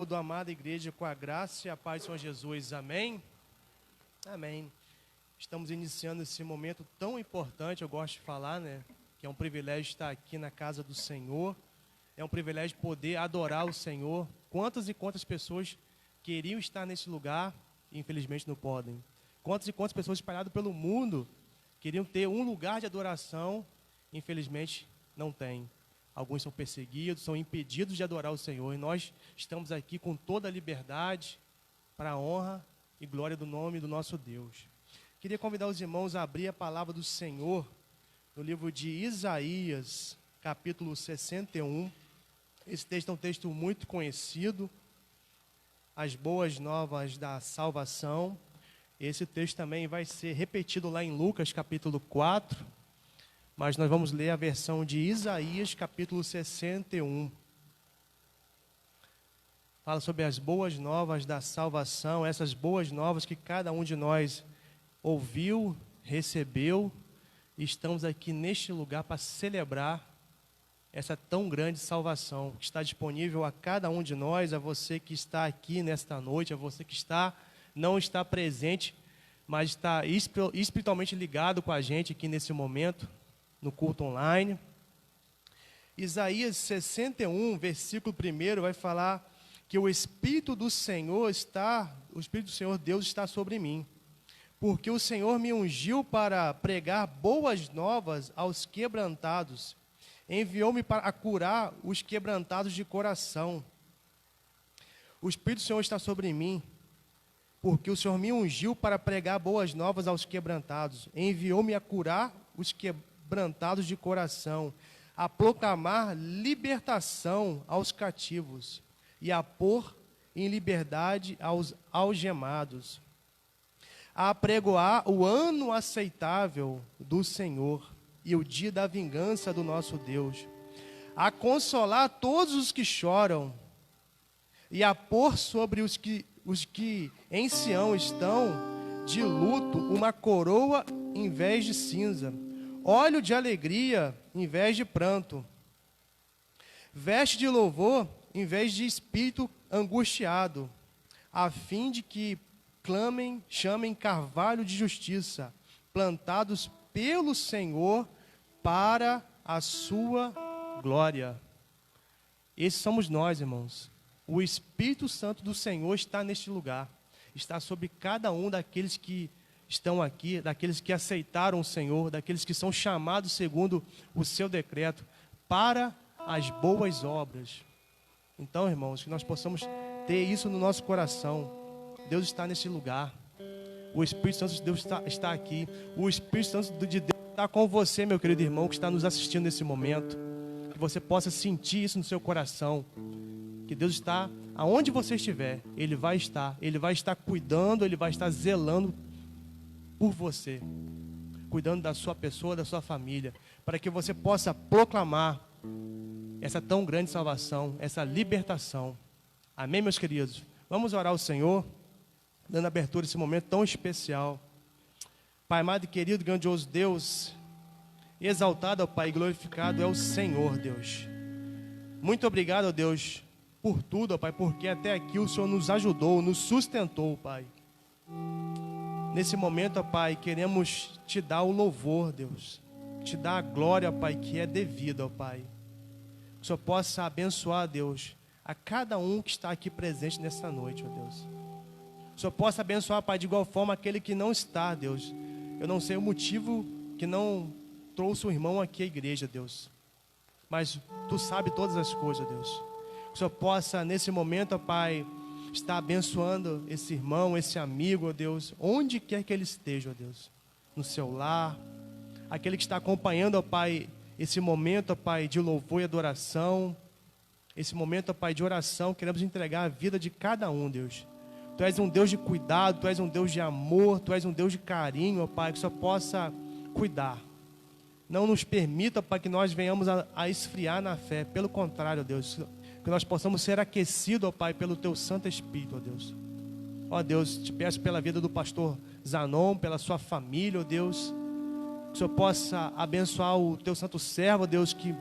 sábado, amada igreja, com a graça e a paz do Senhor Jesus. Amém? Amém. Estamos iniciando esse momento tão importante, eu gosto de falar, né? Que é um privilégio estar aqui na casa do Senhor. É um privilégio poder adorar o Senhor. Quantas e quantas pessoas queriam estar nesse lugar e infelizmente não podem. Quantas e quantas pessoas espalhadas pelo mundo queriam ter um lugar de adoração, infelizmente não tem. Alguns são perseguidos, são impedidos de adorar o Senhor. E nós estamos aqui com toda a liberdade para a honra e glória do nome do nosso Deus. Queria convidar os irmãos a abrir a palavra do Senhor no livro de Isaías, capítulo 61. Esse texto é um texto muito conhecido, as boas novas da salvação. Esse texto também vai ser repetido lá em Lucas, capítulo 4. Mas nós vamos ler a versão de Isaías, capítulo 61. Fala sobre as boas novas da salvação, essas boas novas que cada um de nós ouviu, recebeu, e estamos aqui neste lugar para celebrar essa tão grande salvação que está disponível a cada um de nós, a você que está aqui nesta noite, a você que não está presente, mas está espiritualmente ligado com a gente aqui nesse momento, no culto online. Isaías 61, versículo 1, vai falar que o Espírito do Senhor Deus está sobre mim, porque o Senhor me ungiu para pregar boas novas aos quebrantados, enviou-me para curar os quebrantados de coração. O Espírito do Senhor está sobre mim, porque o Senhor me ungiu para pregar boas novas aos quebrantados, enviou-me a curar os quebrantados de coração, a proclamar libertação aos cativos e a pôr em liberdade aos algemados, a apregoar o ano aceitável do Senhor e o dia da vingança do nosso Deus, a consolar todos os que choram e a pôr sobre os que em Sião estão de luto uma coroa em vez de cinza, óleo de alegria em vez de pranto, veste de louvor em vez de espírito angustiado, a fim de que chamem carvalho de justiça, plantados pelo Senhor para a sua glória. Esses somos nós, irmãos. O Espírito Santo do Senhor está neste lugar, está sobre cada um daqueles que estão aqui, daqueles que aceitaram o Senhor, daqueles que são chamados segundo o seu decreto, para as boas obras. Então, irmãos, que nós possamos ter isso no nosso coração. Deus está nesse lugar. O Espírito Santo de Deus está aqui. O Espírito Santo de Deus está com você, meu querido irmão, que está nos assistindo nesse momento. Que você possa sentir isso no seu coração. Que Deus está aonde você estiver. Ele vai estar cuidando, Ele vai estar zelando por você, cuidando da sua pessoa, da sua família, para que você possa proclamar essa tão grande salvação, essa libertação. Amém, meus queridos? Vamos orar ao Senhor, dando abertura a esse momento tão especial. Pai amado e querido, grandioso Deus, exaltado, ó Pai, glorificado é o Senhor, Deus. Muito obrigado, ó Deus, por tudo, ó Pai, porque até aqui o Senhor nos ajudou, nos sustentou, Pai. Nesse momento, ó Pai, queremos Te dar o louvor, Deus. Te dar a glória, ó Pai, que é devida, ó Pai. Que o Senhor possa abençoar, Deus, a cada um que está aqui presente nessa noite, ó Deus. Que o Senhor possa abençoar, Pai, de igual forma aquele que não está, Deus. Eu não sei o motivo que não trouxe o irmão aqui à igreja, Deus. Mas Tu sabe todas as coisas, Deus. Que o Senhor possa, nesse momento, ó Pai, está abençoando esse irmão, esse amigo, ó Deus, onde quer que ele esteja, ó Deus, no seu lar, aquele que está acompanhando, ó Pai, esse momento, ó Pai, de louvor e adoração, esse momento, ó Pai, de oração, queremos entregar a vida de cada um, Deus. Tu és um Deus de cuidado, Tu és um Deus de amor, Tu és um Deus de carinho, ó Pai, que só possa cuidar. Não nos permita, ó Pai, que nós venhamos a esfriar na fé, pelo contrário, ó Deus, que nós possamos ser aquecidos, ó Pai, pelo Teu Santo Espírito, ó Deus. Ó Deus, Te peço pela vida do pastor Zanon, pela sua família, ó Deus, que o Senhor possa abençoar o Teu santo servo, ó Deus, que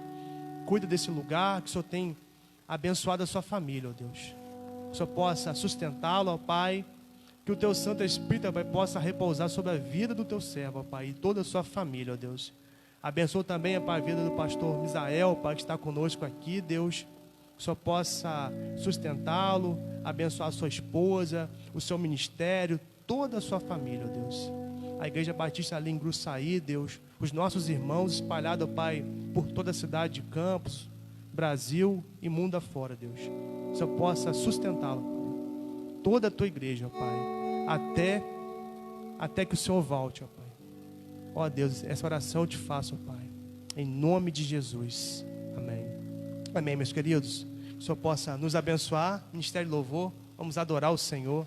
cuida desse lugar, que o Senhor tem abençoado a sua família, ó Deus. o Senhor possa sustentá-lo, ó Pai. Que o Teu Santo Espírito, ó Pai, possa repousar sobre a vida do Teu servo, ó Pai, e toda a sua família, ó Deus. Abençoa também, ó Pai, a vida do pastor Misael, ó Pai, que está conosco aqui, Deus. Que o Senhor possa sustentá-lo, abençoar a sua esposa, o seu ministério, toda a sua família, ó Deus. A Igreja Batista ali em Gruçaí, Deus. Os nossos irmãos espalhados, ó Pai, por toda a cidade de Campos, Brasil e mundo afora, Deus. Que o Senhor possa sustentá-lo, toda a Tua igreja, ó Pai. Até que o Senhor volte, ó Pai. Ó Deus, essa oração eu te faço, ó Pai, em nome de Jesus, amém. Amém, meus queridos. Que o Senhor possa nos abençoar. Ministério de Louvor, vamos adorar o Senhor.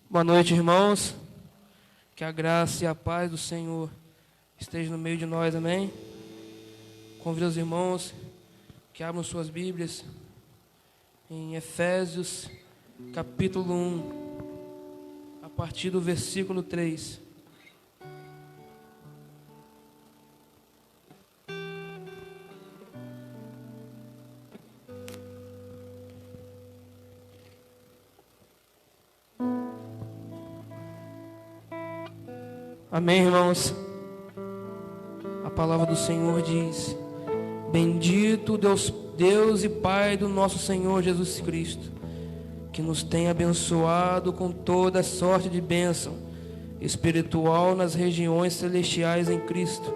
Boa noite, irmãos. Que a graça e a paz do Senhor esteja no meio de nós, amém? Convido os irmãos que abram suas Bíblias em Efésios, capítulo 1, a partir do versículo 3. Amém, irmãos? A palavra do Senhor diz: bendito Deus e Pai do nosso Senhor Jesus Cristo, que nos tem abençoado com toda sorte de bênção espiritual nas regiões celestiais em Cristo,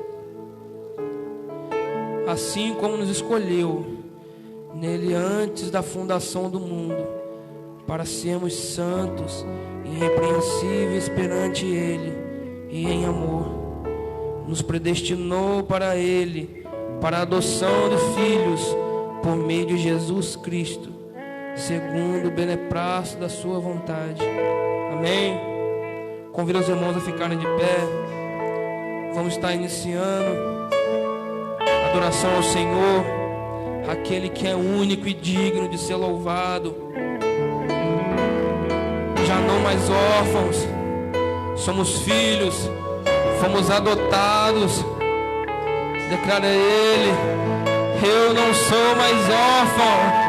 assim como nos escolheu nele antes da fundação do mundo, para sermos santos e irrepreensíveis perante Ele, e em amor nos predestinou para Ele, para a adoção de filhos por meio de Jesus Cristo, segundo o beneplácito da sua vontade. Amém? Convido os irmãos a ficarem de pé. Vamos estar iniciando a adoração ao Senhor, aquele que é único e digno de ser louvado. Já não mais órfãos, somos filhos, fomos adotados. Declara Ele: eu não sou mais órfão.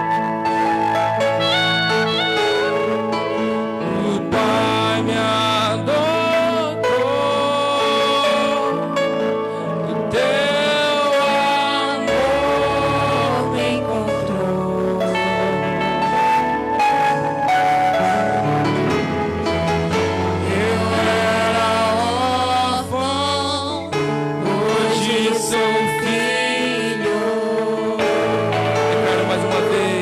O Pai me adotou, o Teu amor me encontrou. Hoje sou filho. Declaro mais uma vez.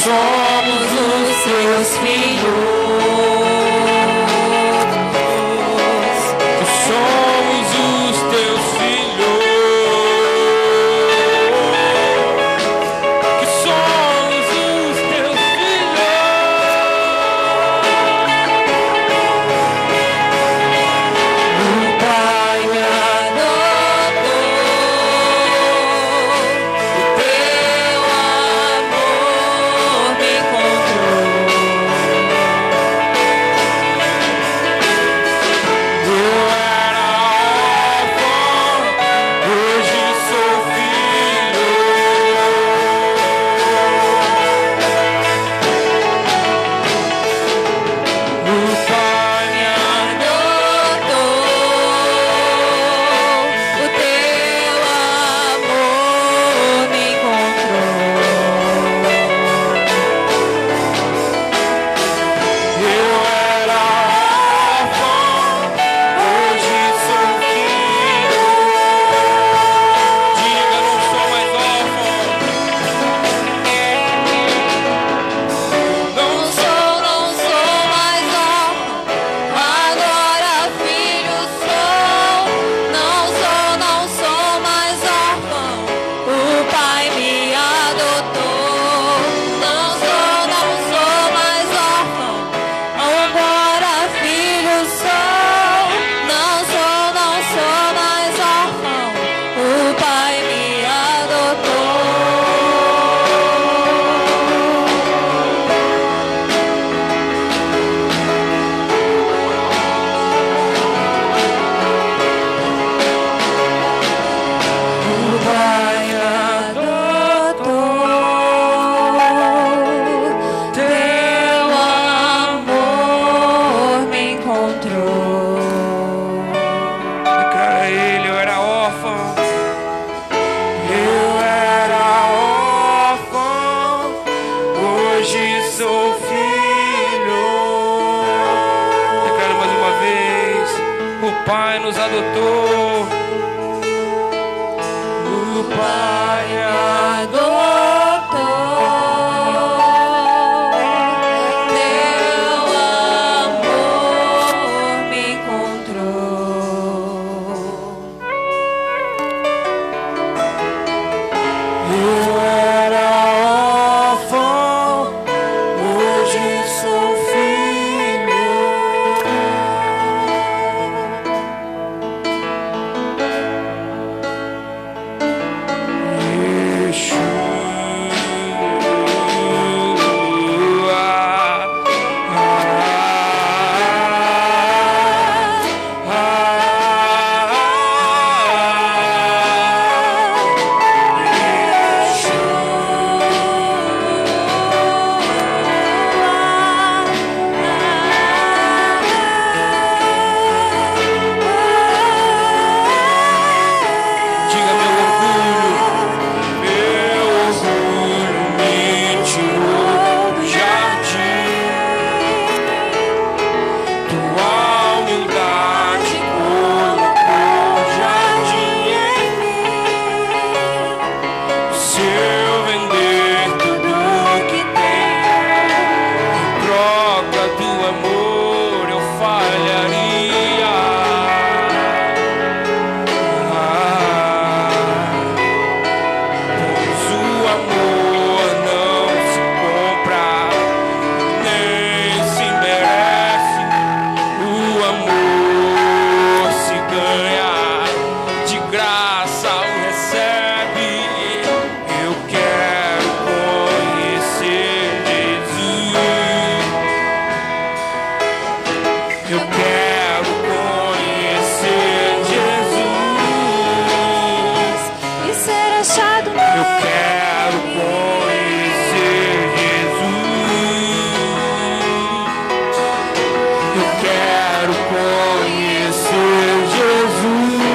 somos os teus filhos, somos os teus filhos, que somos os teus filhos. O Pai me adotou, o teu amor me encontrou. Eu era órfão, hoje sou filho. O Pai me adotou, o teu amor me encontrou. Eu era órfão, hoje sou filho. Diga, não sou mais órfão. Não sou mais órfão. Agora filho sou. Não sou mais órfão. O Pai me adotou. Não sou mais órfão. Agora filho sou. Não sou mais órfão. O Pai me adotou. O Pai adotou, teu amor me encontrou. Declara ele, eu era órfão. Eu era órfão, hoje sou filho. Declara mais uma vez, o Pai nos adotou. O Pai adotou, teu amor me encontrou. Eu era órfão, hoje sou filho. Diga, meu orgulho me tirou do jardim. Tua humildade colocou jardim em mim. Se eu vender tudo que tenho em troca do amor, eu falharia. Pois o amor não se compra, nem se merece. O amor se ganha, de graça o recebe. Eu quero conhecer Jesus. Eu quero conhecer Jesus. E ser achado Eu quero conhecer Jesus. Eu quero conhecer Jesus.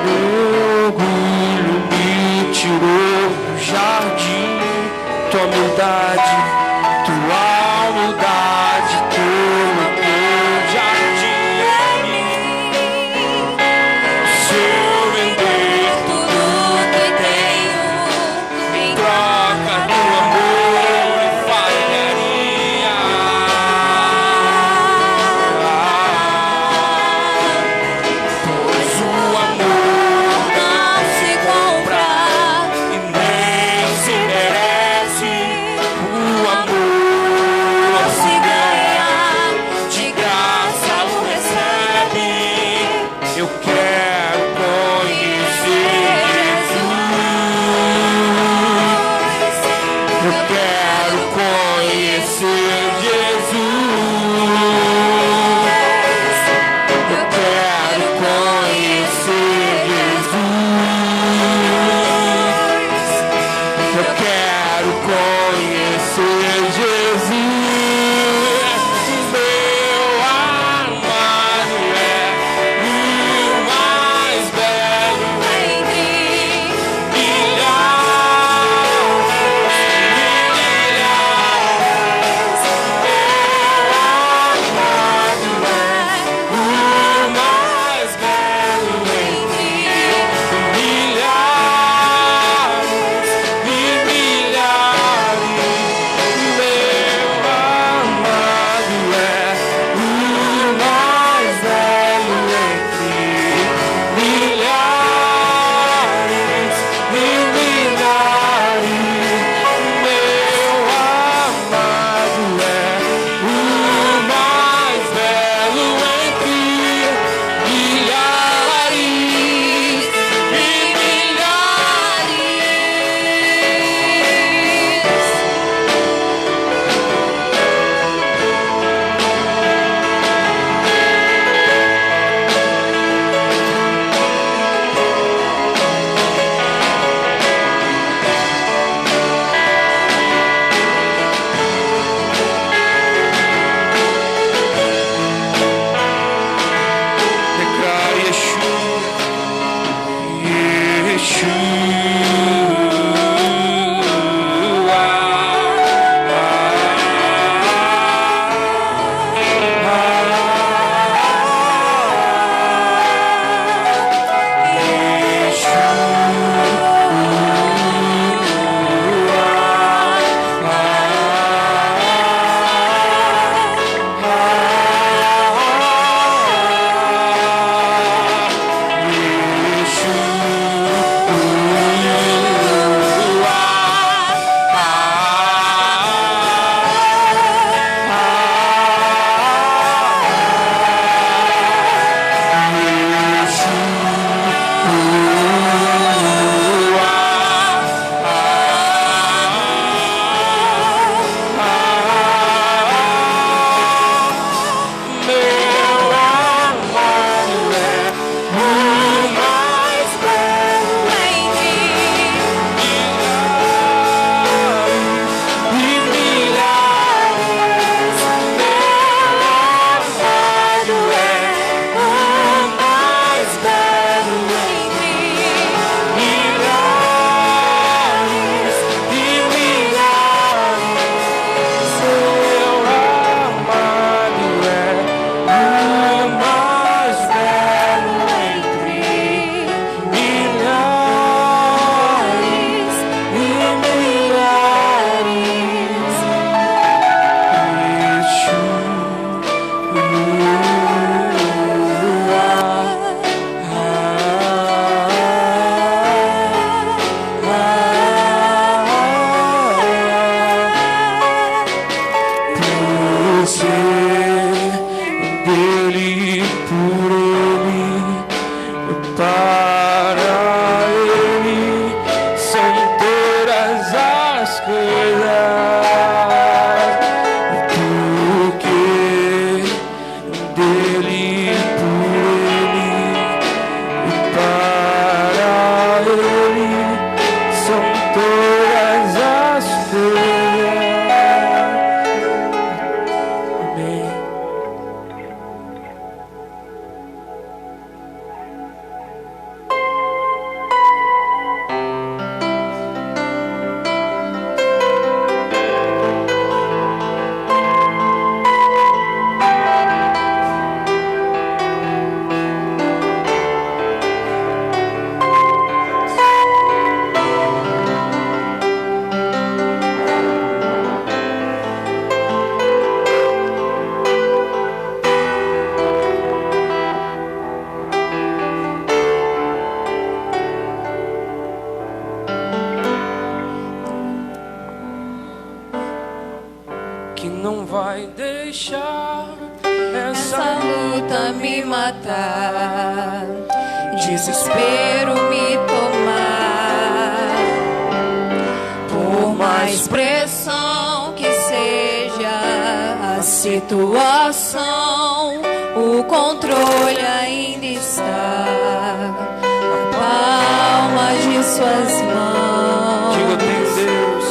Meu orgulho me tirou do jardim. Tua humildade colocou jardim em mim. Se eu vender tudo que tenho em troca não vai deixar essa luta me matar, desespero me tomar. Por mais pressão que seja a situação, o controle ainda está na palma de suas mãos. Diga, eu tenho Deus.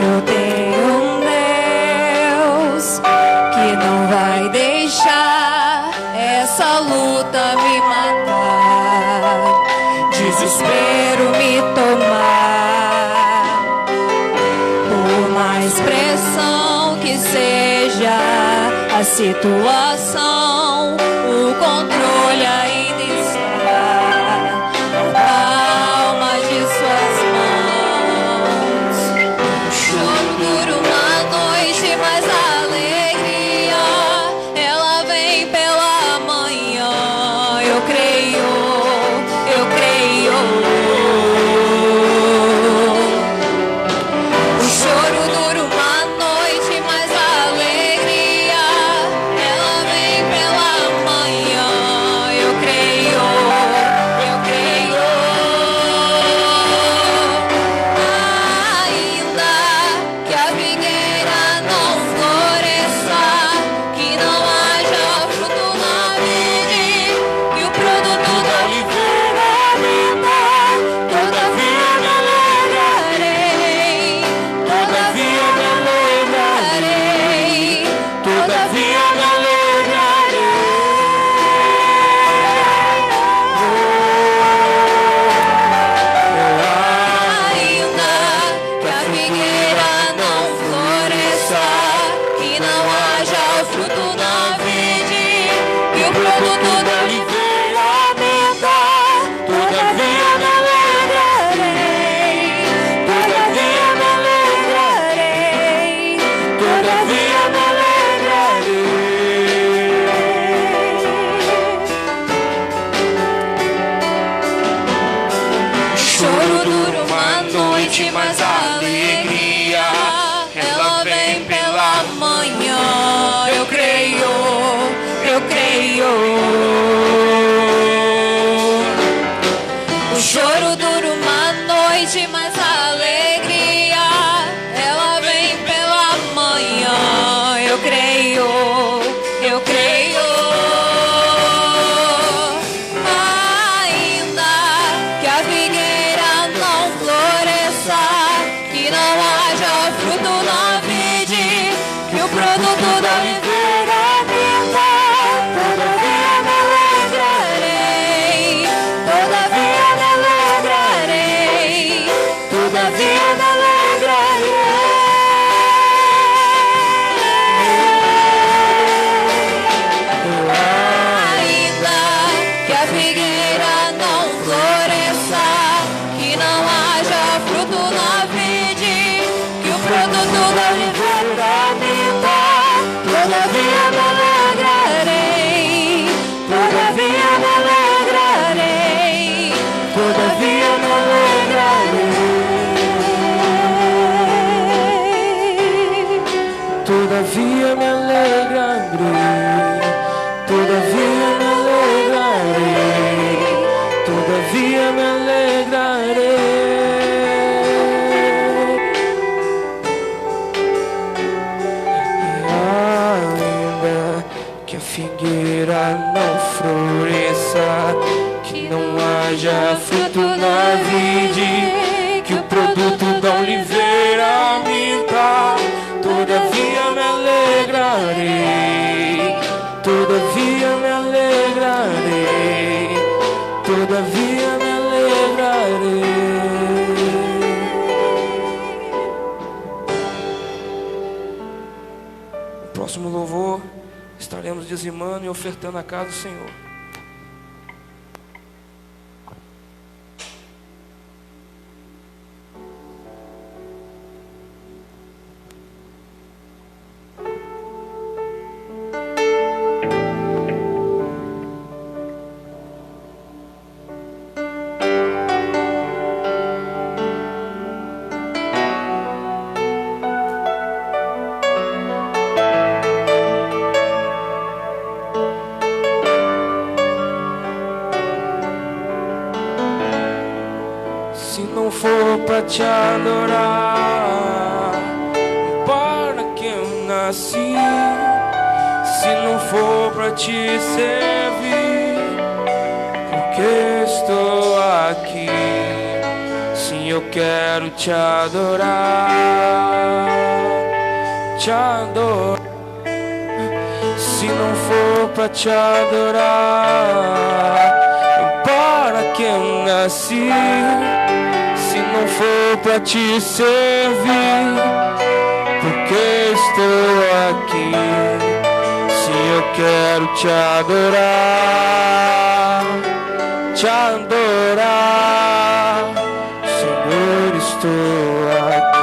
Eu tenho um Deus que não vai deixar essa luta me matar, desespero me tomar. Por mais pressão que seja a situação, o controle ainda está na palma de suas mãos. Choro dura uma noite, mas a alegria ela vem pela manhã. Eu creio, eu creio. O choro dura uma noite, mas a alegria ela vem pela manhã. Eu creio, eu creio. Ainda que a figueira não floresça, que não haja fruto na vide, que o produto da oliveira minta, todavia me alegrarei, todavia me alegrarei, todavia me ainda que a figueira não floresça, que não haja fruto na vide, que o produto da oliveira minta, todavia me alegrarei, todavia me alegrarei, todavia me alegrarei. Choro dura uma noite, mas a alegria ela vem pela manhã. Eu creio, eu creio. O choro dura uma noite, mas a alegria ela vem pela manhã. Eu creio, eu creio. Ainda que a figueira não floresça, que não haja fruto na vide, que o produto da oliveira minta, todavia me alegrarei, todavia me alegrarei, todavia me alegrarei. Ainda que a figueira não floresça, que não haja fruto na vide, que o produto da oliveira minta, todavia me alegrarei, todavia me alegrarei, todavia me alegrarei. Todavia me alegrarei, todavia me alegrarei, todavia me alegrarei. Ainda que a figueira não floresça, que não haja fruto na vide, que o produto da oliveira minta, todavia me alegrarei, todavia me alegrarei, todavia me alegrarei. No próximo louvor, estaremos dizimando e ofertando a casa do Senhor. pra te adorar, para que eu nasci? Se não for pra te servir, porque estou aqui? Sim, eu quero te adorar, te adorar. Se não for pra te adorar, para que eu nasci? Se não for pra te servir, porque estou aqui? Sim, eu quero te adorar, te adorar. Senhor, estou aqui.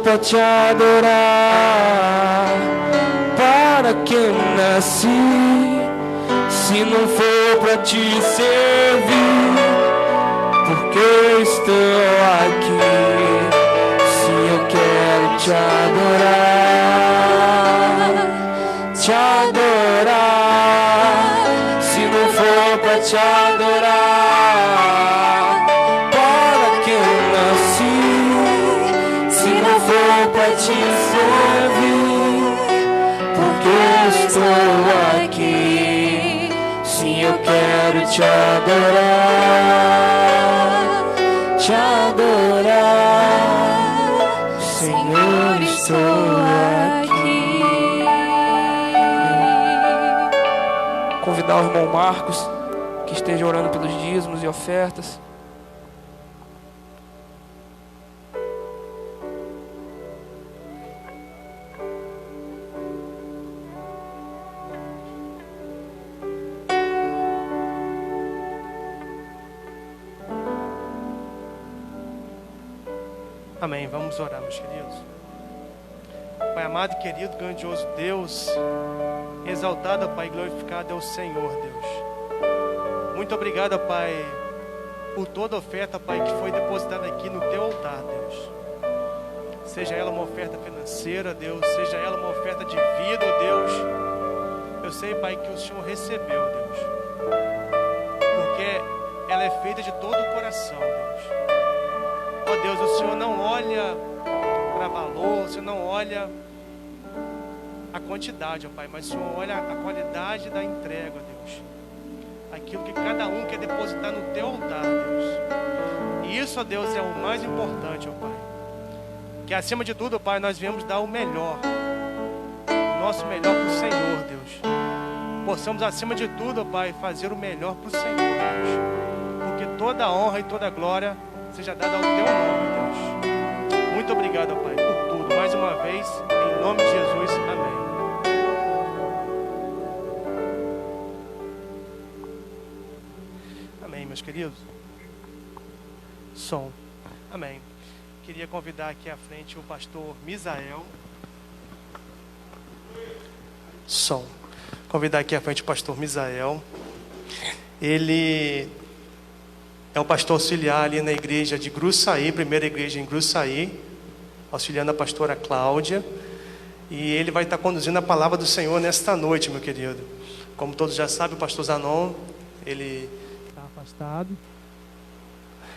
Pra te adorar, para que eu nasci? Se não for pra te servir, porque estou aqui? Sim, eu quero te adorar, te adorar. Se não for pra te adorar, para que eu nasci? Se não for pra te servir, porque estou aqui? Sim, eu quero te adorar, te adorar. Senhor, estou aqui. Convidar o irmão Marcos que esteja orando pelos dízimos e ofertas. Amém. Vamos orar, meus queridos. Pai amado e querido, grandioso Deus, exaltado, Pai, glorificado é o Senhor, Deus. Muito obrigado, Pai, por toda oferta, Pai, que foi depositada aqui no Teu altar, Deus. Seja ela uma oferta financeira, Deus, seja ela uma oferta de vida, ó Deus. Eu sei, Pai, que o Senhor recebeu, Deus, porque ela é feita de todo o coração, Deus. Ó Deus, o Senhor não olha para valor, o Senhor não olha a quantidade, ó Pai, mas o Senhor olha a qualidade da entrega, ó Deus. Aquilo que cada um quer depositar no Teu altar, Deus. E isso, ó Deus, é o mais importante, ó Pai. Que acima de tudo, ó Pai, nós viemos dar o melhor, o nosso melhor para o Senhor, Deus. Possamos, acima de tudo, ó Pai, fazer o melhor para o Senhor, Deus. Porque toda a honra e toda a glória seja dada ao Teu nome, Deus. Muito obrigado, ó Pai, por tudo. Mais uma vez, em nome de Jesus, amém. Amém, meus queridos. Som. Amém. Queria convidar aqui à frente o pastor Misael. Som. Convidar aqui à frente o pastor Misael. Ele é um pastor auxiliar ali na igreja de Gruçaí, primeira igreja em Gruçaí, auxiliando a pastora Cláudia. E ele vai estar conduzindo a palavra do Senhor nesta noite, meu querido. Como todos já sabem, o pastor Zanon, ele está afastado.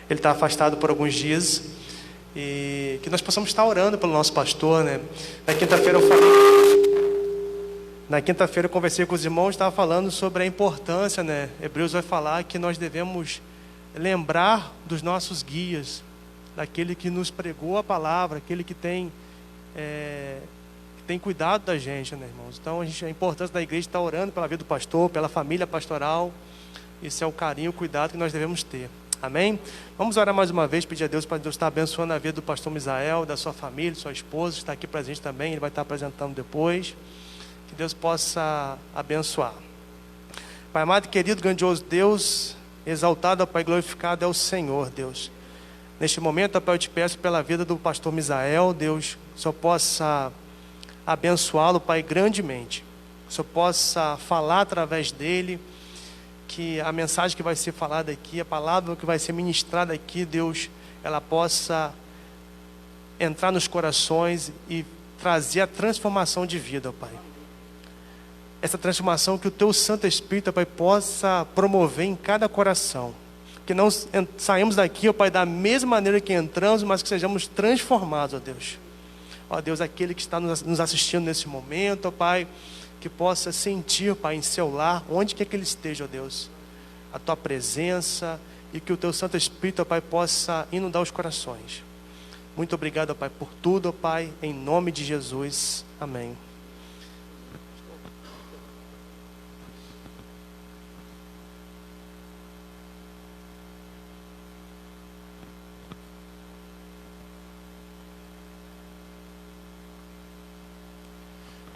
Ele está afastado por alguns dias. E que nós possamos estar orando pelo nosso pastor, né? Na quinta-feira eu conversei com os irmãos, estava falando sobre a importância, né? Hebreus vai falar que nós devemos lembrar dos nossos guias, daquele que nos pregou a palavra, aquele que tem cuidado da gente, né, irmãos? Então a importância da igreja estar orando pela vida do pastor, pela família pastoral. Esse é o carinho, o cuidado que nós devemos ter. Amém? Vamos orar mais uma vez, pedir a Deus para Deus estar abençoando a vida do pastor Misael, da sua família, sua esposa, está aqui presente também, ele vai estar apresentando depois. Que Deus possa abençoar. Pai amado e querido, grandioso Deus, exaltado, Pai, glorificado é o Senhor, Deus. Neste momento, Pai, eu te peço pela vida do pastor Misael, Deus, que o Senhor possa abençoá-lo, Pai, grandemente. Que o Senhor possa falar através dele, que a mensagem que vai ser falada aqui, a palavra que vai ser ministrada aqui, Deus, ela possa entrar nos corações e trazer a transformação de vida, Pai. Essa transformação que o Teu Santo Espírito, Pai, possa promover em cada coração. Que não saímos daqui, ó Pai, da mesma maneira que entramos, mas que sejamos transformados, ó Deus. Ó Deus, aquele que está nos assistindo nesse momento, ó Pai, que possa sentir, Pai, em seu lar, onde quer que ele esteja, ó Deus, a Tua presença, e que o Teu Santo Espírito, ó Pai, possa inundar os corações. Muito obrigado, ó Pai, por tudo, ó Pai, em nome de Jesus. Amém.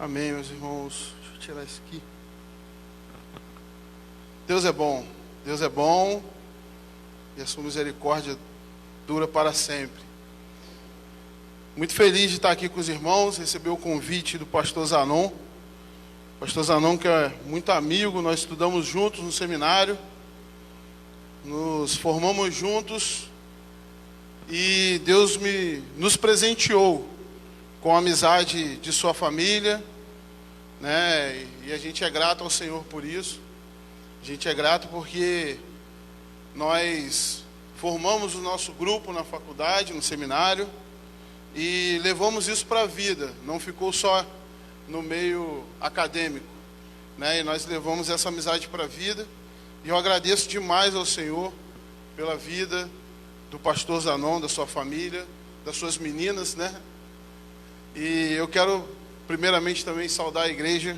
Amém, meus irmãos. Deixa eu tirar isso aqui. Deus é bom. Deus é bom. E a sua misericórdia dura para sempre. Muito feliz de estar aqui com os irmãos. Receber o convite do pastor Zanon. Pastor Zanon, que é muito amigo. Nós estudamos juntos no seminário. Nos formamos juntos. E Deus nos presenteou com a amizade de sua família, né? E a gente é grato ao Senhor por isso. A gente é grato porque nós formamos o nosso grupo na faculdade, no seminário, e levamos isso para a vida. Não ficou só no meio acadêmico, né? E nós levamos essa amizade para a vida. E eu agradeço demais ao Senhor pela vida do pastor Zanon, da sua família, das suas meninas, né? E eu quero primeiramente também saudar a igreja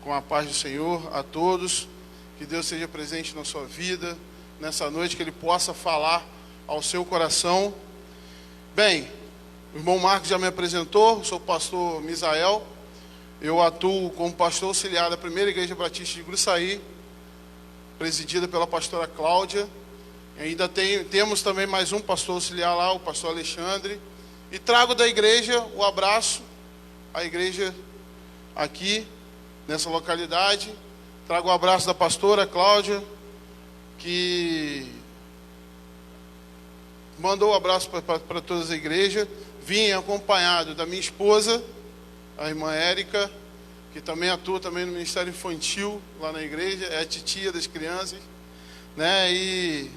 com a paz do Senhor a todos. Que Deus seja presente na sua vida nessa noite, que Ele possa falar ao seu coração. Bem, o irmão Marcos já me apresentou, sou o pastor Misael. Eu atuo como pastor auxiliar da primeira igreja batista de Gruçaí, presidida pela pastora Cláudia. Ainda temos também mais um pastor auxiliar lá, o pastor Alexandre. E trago da igreja o abraço à igreja aqui, nessa localidade. Trago o abraço da pastora Cláudia, que mandou um abraço para todas as igrejas. Vim acompanhado da minha esposa, a irmã Érica, que também atua também no Ministério Infantil lá na igreja, é a titia das crianças, né? E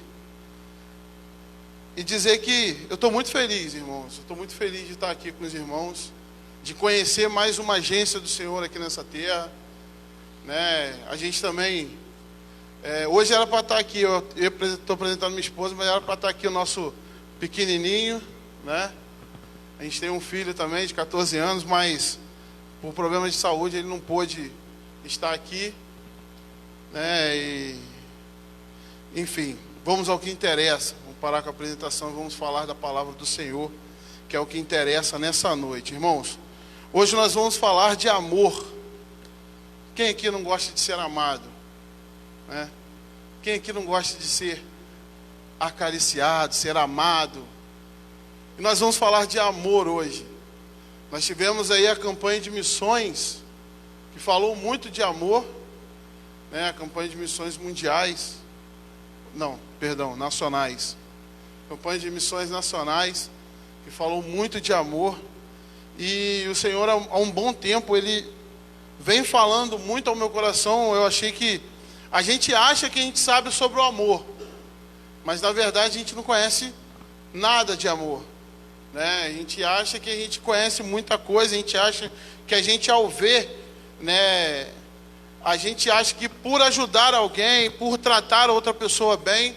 dizer que eu estou muito feliz, irmãos. Estou muito feliz de estar aqui com os irmãos, de conhecer mais uma agência do Senhor aqui nessa terra, né? A gente também, hoje era para estar aqui, eu estou apresentando minha esposa, mas era para estar aqui o nosso pequenininho, né? A gente tem um filho também de 14 anos, mas por problemas de saúde ele não pôde estar aqui, né? E, enfim, vamos ao que interessa. Vamos parar com a apresentação e vamos falar da palavra do Senhor, que é o que interessa nessa noite. Irmãos, hoje nós vamos falar de amor. Quem aqui não gosta de ser amado, né? Quem aqui não gosta de ser acariciado, ser amado? E nós vamos falar de amor hoje. Nós tivemos aí a campanha de missões, que falou muito de amor, né? A campanha de missões mundiais, nacionais. Campanha de missões nacionais, que falou muito de amor. E o Senhor, há um bom tempo, Ele vem falando muito ao meu coração. Eu achei que a gente acha que a gente sabe sobre o amor, mas na verdade a gente não conhece nada de amor, né? A gente acha que a gente conhece muita coisa, a gente acha que a gente, ao ver, né, a gente acha que por ajudar alguém, por tratar outra pessoa bem,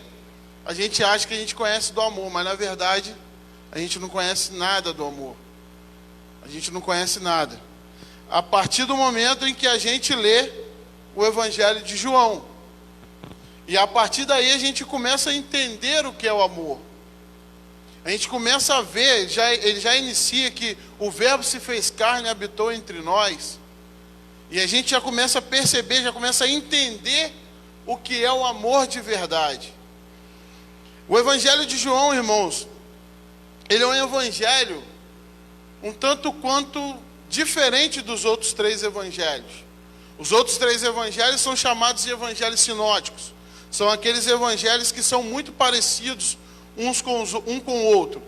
a gente acha que a gente conhece do amor, mas na verdade a gente não conhece nada do amor. A gente não conhece nada. A partir do momento em que a gente lê o Evangelho de João, e a partir daí a gente começa a entender o que é o amor. A gente começa a ver, ele já inicia que o Verbo se fez carne e habitou entre nós. E a gente já começa a perceber, já começa a entender o que é o amor de verdade. O Evangelho de João, irmãos, ele é um evangelho um tanto quanto diferente dos outros 3 evangelhos. Os outros 3 evangelhos são chamados de evangelhos sinóticos. São aqueles evangelhos que são muito parecidos um com o outro.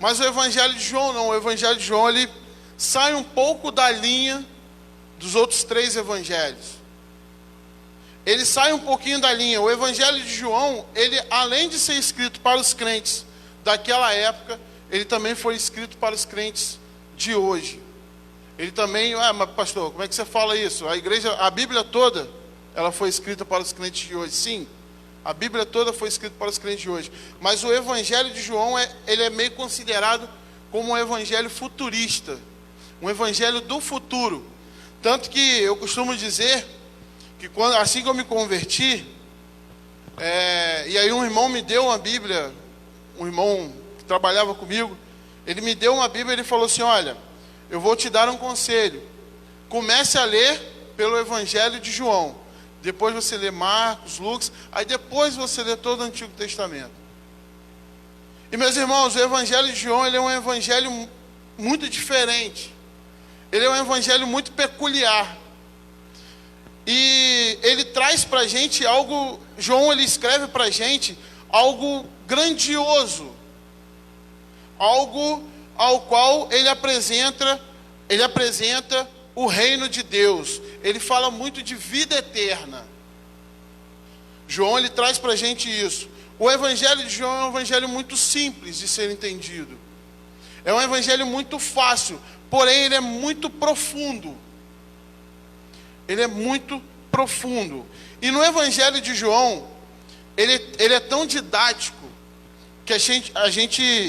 Mas o Evangelho de João não. O Evangelho de João, ele sai um pouco da linha dos outros 3 evangelhos. Ele sai um pouquinho da linha. O Evangelho de João, ele, além de ser escrito para os crentes daquela época, ele também foi escrito para os crentes de hoje. Ele também, mas pastor, como é que você fala isso? A Bíblia toda, ela foi escrita para os crentes de hoje. Sim, a Bíblia toda foi escrita para os crentes de hoje. Mas o Evangelho de João, ele é meio considerado como um evangelho futurista, um evangelho do futuro. Tanto que eu costumo dizer que assim que eu me converti, e aí um irmão me deu uma Bíblia, um irmão que trabalhava comigo, ele me deu uma Bíblia e ele falou assim: olha, eu vou te dar um conselho, comece a ler pelo Evangelho de João, depois você lê Marcos, Lucas, aí depois você lê todo o Antigo Testamento. E meus irmãos, o Evangelho de João, ele é um evangelho muito diferente. Ele é um evangelho muito peculiar. E ele traz para a gente algo, João, ele escreve para a gente algo grandioso. Algo ao qual ele apresenta o reino de Deus. Ele fala muito de vida eterna. João, ele traz para a gente isso. O Evangelho de João é um evangelho muito simples de ser entendido. É um evangelho muito fácil, porém ele é muito profundo. Ele é muito profundo. E no Evangelho de João, ele é tão didático, que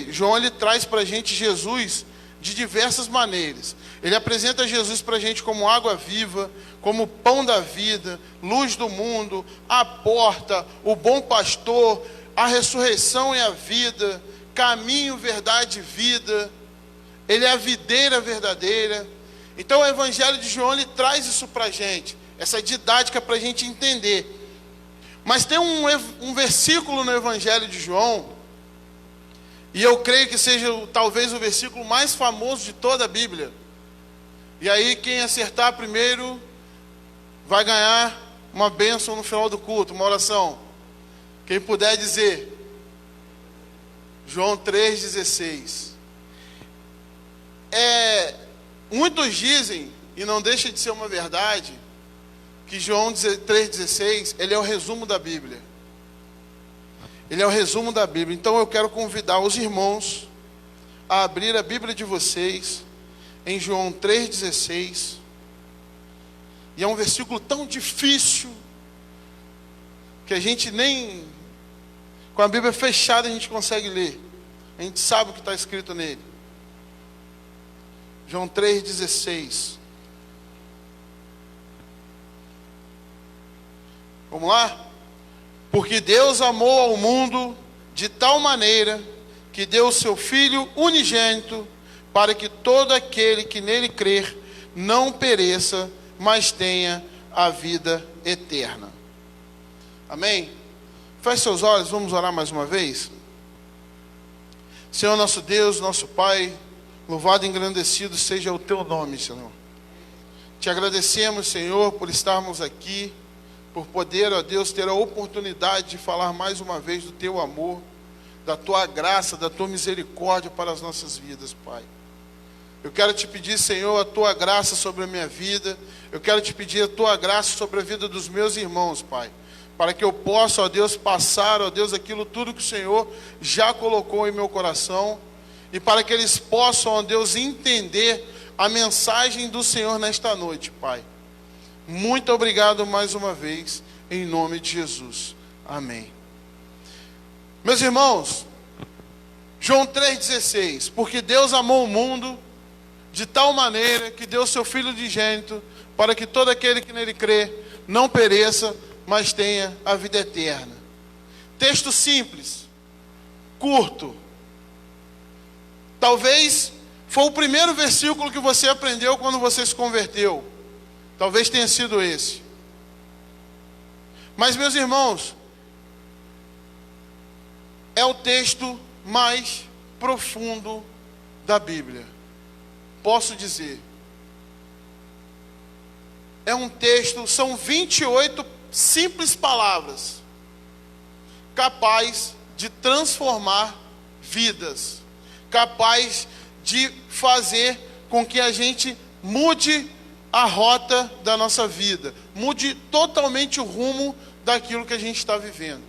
João, ele traz para a gente Jesus de diversas maneiras. Ele apresenta Jesus para a gente como água viva, como pão da vida, luz do mundo, a porta, o bom pastor, a ressurreição e a vida, caminho, verdade e vida. Ele é a videira verdadeira. Então o Evangelho de João, ele traz isso para a gente, essa didática para a gente entender. Mas tem um versículo no Evangelho de João, e eu creio que seja talvez o versículo mais famoso de toda a Bíblia. E aí quem acertar primeiro vai ganhar uma bênção no final do culto, uma oração. Quem puder dizer, João 3,16. Muitos dizem, e não deixa de ser uma verdade, que João 3,16, ele é o resumo da Bíblia. Ele é o resumo da Bíblia. Então eu quero convidar os irmãos a abrir a Bíblia de vocês em João 3,16. E é um versículo tão difícil que a gente nem, com a Bíblia fechada, a gente consegue ler. A gente sabe o que está escrito nele. João 3,16. Vamos lá? Porque Deus amou ao mundo de tal maneira que deu o seu Filho unigênito, para que todo aquele que nele crer não pereça, mas tenha a vida eterna. Amém? Feche seus olhos, vamos orar mais uma vez. Senhor nosso Deus, nosso Pai, louvado e engrandecido seja o Teu nome, Senhor. Te agradecemos, Senhor, por estarmos aqui, por poder, ó Deus, ter a oportunidade de falar mais uma vez do Teu amor, da Tua graça, da Tua misericórdia para as nossas vidas, Pai. Eu quero te pedir, Senhor, a Tua graça sobre a minha vida. Eu quero te pedir a Tua graça sobre a vida dos meus irmãos, Pai. Para que eu possa, ó Deus, passar, ó Deus, aquilo tudo que o Senhor já colocou em meu coração. E para que eles possam, ó Deus, entender a mensagem do Senhor nesta noite, Pai. Muito obrigado mais uma vez, em nome de Jesus. Amém. Meus irmãos, João 3,16. Porque Deus amou o mundo de tal maneira que deu seu Filho unigênito, para que todo aquele que nele crê não pereça, mas tenha a vida eterna. Texto simples, curto. Talvez foi o primeiro versículo que você aprendeu quando você se converteu. Talvez tenha sido esse. Mas, meus irmãos, é o texto mais profundo da Bíblia. Posso dizer. É um texto, são 28 simples palavras, capaz de transformar vidas, capaz de fazer com que a gente mude a rota da nossa vida, mude totalmente o rumo daquilo que a gente está vivendo.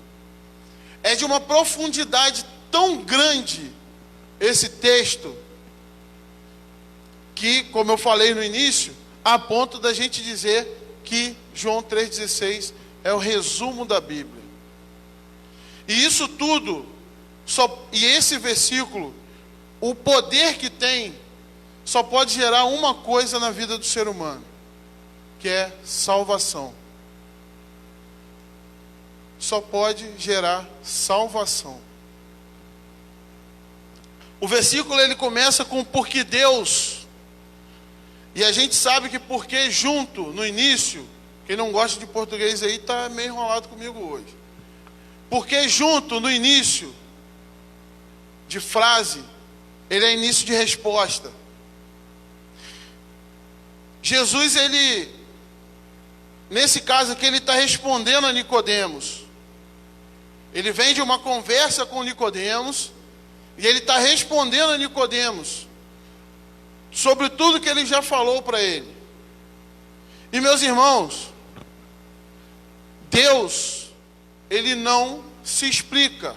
É de uma profundidade tão grande esse texto, que, como eu falei no início, a ponto da gente dizer que João 3,16 é o resumo da Bíblia. E isso tudo, e esse versículo, o poder que tem, só pode gerar uma coisa na vida do ser humano, que é salvação. Só pode gerar salvação. O versículo ele começa com porque Deus. E a gente sabe que porque junto, no início, quem não gosta de português aí está meio enrolado comigo hoje. Porque junto, no início de frase, ele é início de resposta. Jesus, ele, nesse caso aqui, ele está respondendo a Nicodemos. Ele vem de uma conversa com Nicodemos, e ele está respondendo a Nicodemos sobre tudo que ele já falou para ele. E meus irmãos, Deus, ele não se explica.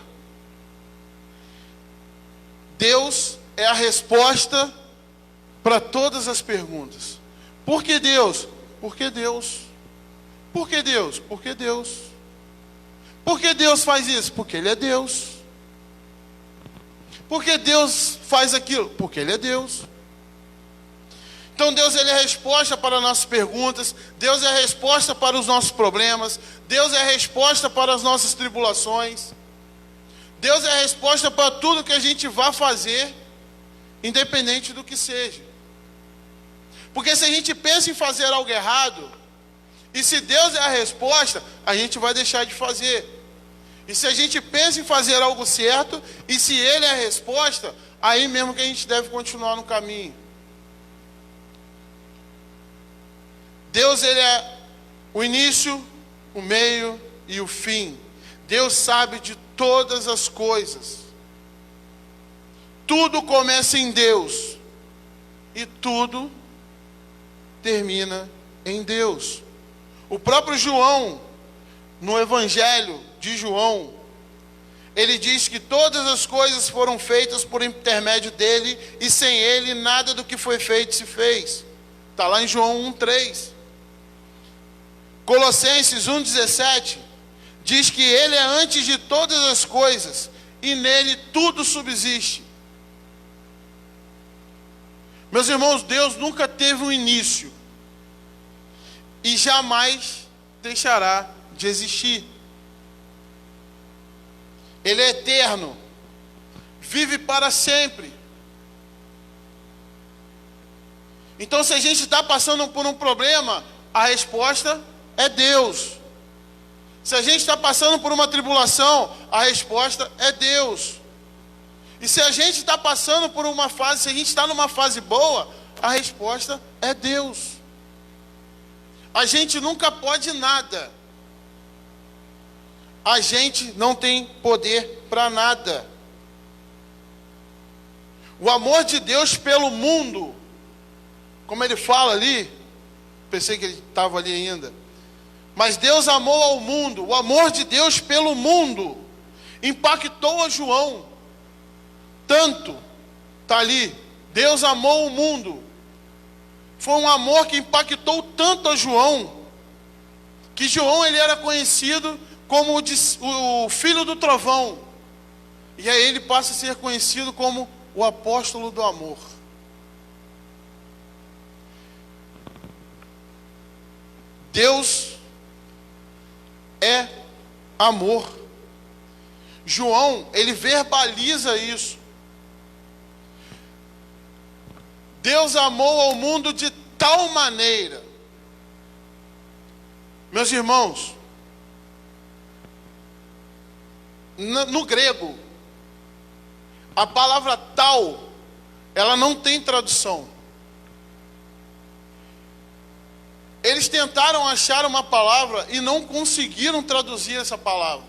Deus é a resposta para todas as perguntas. Por que Deus? Porque Deus. Por que Deus? Porque Deus. Por que Deus faz isso? Porque Ele é Deus. Por que Deus faz aquilo? Porque Ele é Deus. Então Deus ele é a resposta para as nossas perguntas, Deus é a resposta para os nossos problemas, Deus é a resposta para as nossas tribulações, Deus é a resposta para tudo que a gente vai fazer, independente do que seja. Porque se a gente pensa em fazer algo errado, E se Deus é a resposta, a gente vai deixar de fazer. E se a gente pensa em fazer algo certo, e se Ele é a resposta, aí mesmo que a gente deve continuar no caminho. Deus, Ele é o início, o meio e o fim. Deus sabe de todas as coisas. Tudo começa em Deus e tudo termina em Deus. O próprio João, no Evangelho de João, ele diz que todas as coisas foram feitas por intermédio dele, e sem ele nada do que foi feito se fez. Está lá em João 1,3. Colossenses 1,17 diz que ele é antes de todas as coisas, e nele tudo subsiste. Meus irmãos, Deus nunca teve um início, e jamais deixará de existir. Ele é eterno, vive para sempre. Então, se a gente está passando por um problema, a resposta é Deus. Se a gente está passando por uma tribulação, a resposta é Deus. E se a gente está passando por uma fase, se a gente está numa fase boa, a resposta é Deus. A gente nunca pode nada. A gente não tem poder para nada. O amor de Deus pelo mundo, como ele fala ali, pensei que ele estava ali ainda, mas Deus amou ao mundo, o amor de Deus pelo mundo impactou a João, tanto, está ali, Deus amou o mundo, foi um amor que impactou tanto a João, que João ele era conhecido como o filho do trovão, e aí ele passa a ser conhecido como o apóstolo do amor. Deus é amor. João, ele verbaliza isso. Deus amou ao mundo de tal maneira. Meus irmãos, no grego, a palavra tal, ela não tem tradução. Eles tentaram achar uma palavra e não conseguiram traduzir essa palavra.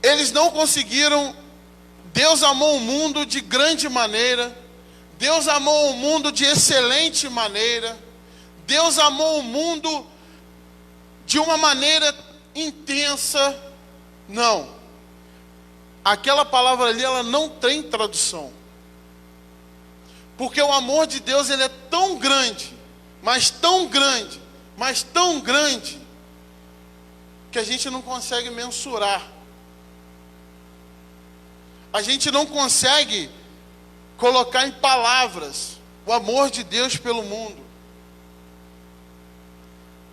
Eles não conseguiram. Deus amou o mundo de grande maneira. Deus amou o mundo de excelente maneira. Deus amou o mundo de uma maneira intensa. Não. Aquela palavra ali, ela não tem tradução. Porque o amor de Deus, ele é tão grande, mas tão grande, mas tão grande, que a gente não consegue mensurar. A gente não consegue colocar em palavras o amor de Deus pelo mundo.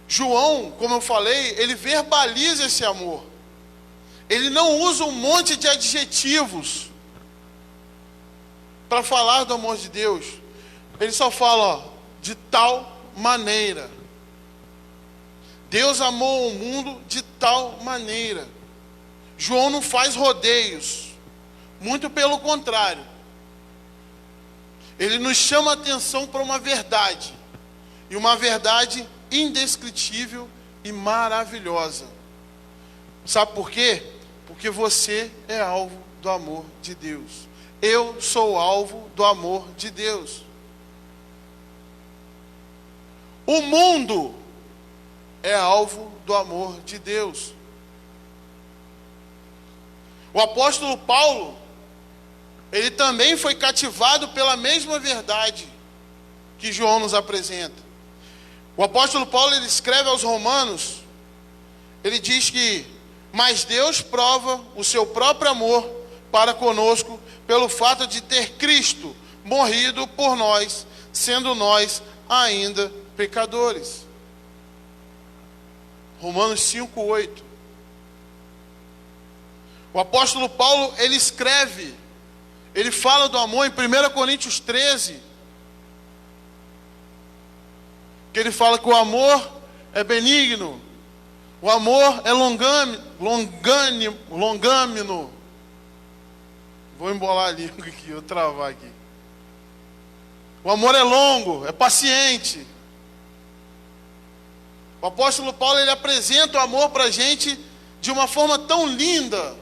João, como eu falei, ele verbaliza esse amor. Ele não usa um monte de adjetivos para falar do amor de Deus. Ele só fala, de tal maneira. Deus amou o mundo de tal maneira. João não faz rodeios. Muito pelo contrário. Ele nos chama a atenção para uma verdade. E uma verdade indescritível e maravilhosa. Sabe por quê? Porque você é alvo do amor de Deus. Eu sou alvo do amor de Deus. O mundo é alvo do amor de Deus. O apóstolo Paulo, ele também foi cativado pela mesma verdade que João nos apresenta. O apóstolo Paulo, ele escreve aos Romanos, ele diz que, mas Deus prova o seu próprio amor para conosco, pelo fato de ter Cristo morrido por nós, sendo nós ainda pecadores. Romanos 5:8. O apóstolo Paulo, ele escreve, ele fala do amor em 1 Coríntios 13, que ele fala que o amor é benigno, o amor é longâmino. Vou embolar a língua aqui, vou travar aqui. O amor é longo, é paciente. O apóstolo Paulo, ele apresenta o amor para a gente de uma forma tão linda,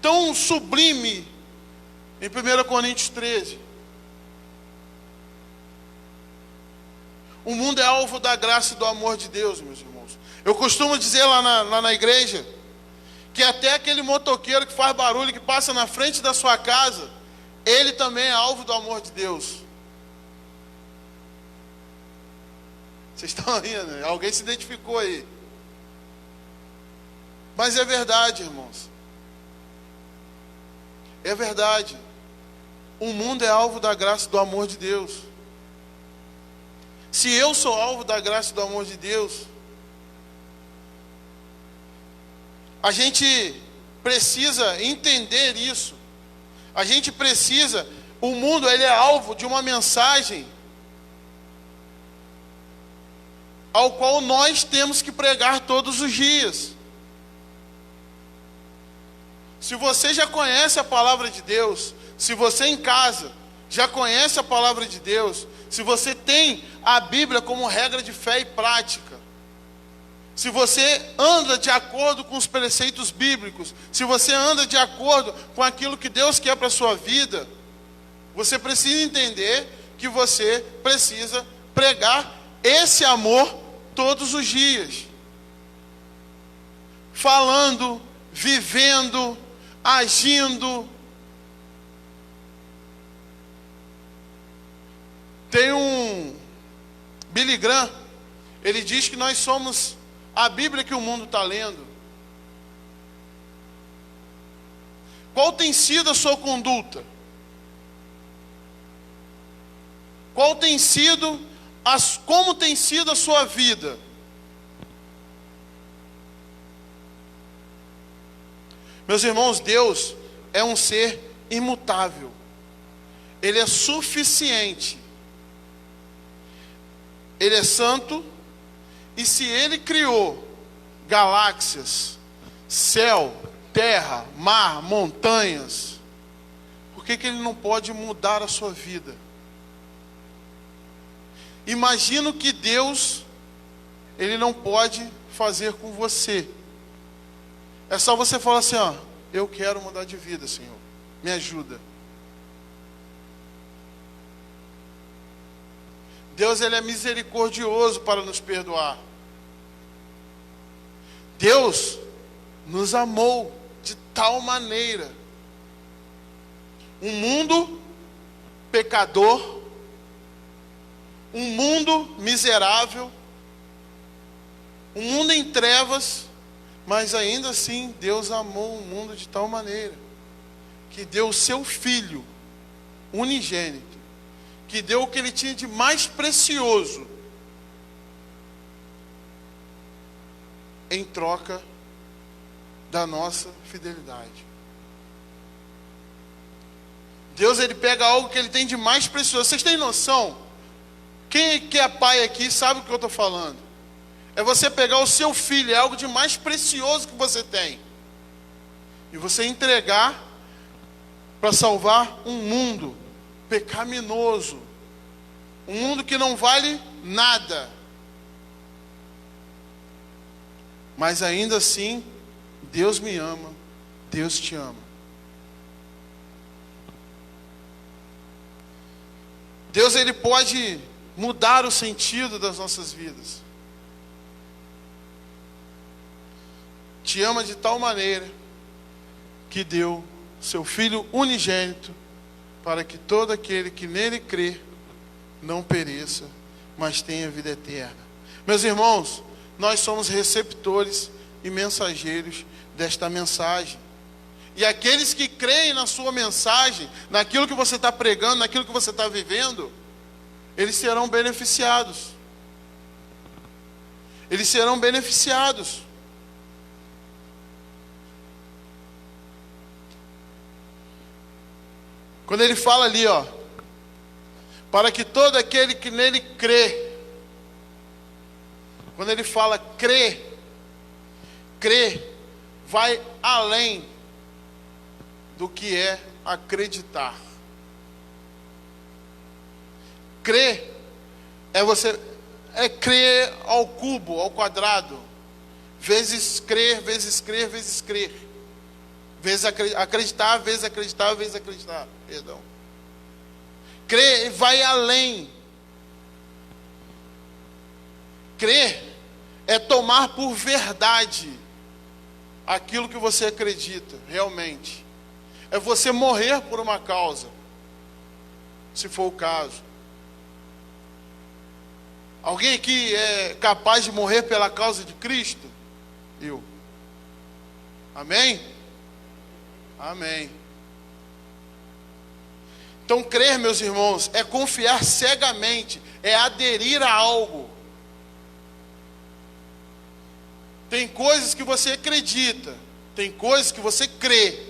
tão sublime, em 1 Coríntios 13. O mundo é alvo da graça e do amor de Deus, meus irmãos. Eu costumo dizer lá na igreja, que até aquele motoqueiro que faz barulho, que passa na frente da sua casa, ele também é alvo do amor de Deus. Vocês estão rindo, né? Alguém se identificou aí. Mas é verdade, irmãos. É verdade. O mundo é alvo da graça e do amor de Deus. Se eu sou alvo da graça e do amor de Deus, a gente precisa entender isso. A gente precisa, o mundo, ele é alvo de uma mensagem ao qual nós temos que pregar todos os dias. Se você já conhece a palavra de Deus, se você em casa já conhece a palavra de Deus, se você tem a Bíblia como regra de fé e prática, se você anda de acordo com os preceitos bíblicos, se você anda de acordo com aquilo que Deus quer para a sua vida, você precisa entender que você precisa pregar esse amor todos os dias. Falando, vivendo, agindo. Tem um Billy Graham, ele diz que nós somos a Bíblia que o mundo está lendo. Qual tem sido a sua conduta? Como tem sido a sua vida? Meus irmãos, Deus é um ser imutável. Ele é suficiente. Ele é santo. E se Ele criou galáxias, céu, terra, mar, montanhas, por que Ele não pode mudar a sua vida? Imagino que Deus, Ele não pode fazer com você. É só você falar assim, ó, eu quero mudar de vida, Senhor, me ajuda. Deus, Ele é misericordioso para nos perdoar. Deus nos amou de tal maneira. Um mundo pecador, um mundo miserável, um mundo em trevas, mas ainda assim Deus amou o mundo de tal maneira que deu o seu Filho unigênito, que deu o que Ele tinha de mais precioso em troca da nossa fidelidade. Deus, Ele pega algo que Ele tem de mais precioso. Vocês têm noção? Quem que é pai aqui sabe o que eu estou falando. É você pegar o seu filho, é algo de mais precioso que você tem, e você entregar para salvar um mundo pecaminoso, um mundo que não vale nada, mas ainda assim Deus me ama, Deus te ama. Deus, Ele pode mudar o sentido das nossas vidas. Te ama de tal maneira que deu seu Filho unigênito para que todo aquele que nele crê não pereça, mas tenha vida eterna. Meus irmãos, nós somos receptores e mensageiros desta mensagem. E aqueles que creem na sua mensagem, naquilo que você está pregando, naquilo que você está vivendo, eles serão beneficiados. Eles serão beneficiados. Quando ele fala ali, ó, para que todo aquele que nele crê quando ele fala crer vai além do que é acreditar. Crer é crer ao cubo, ao quadrado. Vezes crer, vezes crer, vezes crer. Vezes acreditar, vezes acreditar, vezes acreditar. Perdão. Crer vai além. Crer é tomar por verdade aquilo que você acredita, realmente. É você morrer por uma causa, se for o caso. Alguém aqui é capaz de morrer pela causa de Cristo? Eu. Amém? Amém. Então, crer, meus irmãos, é confiar cegamente, é aderir a algo. Tem coisas que você acredita, tem coisas que você crê,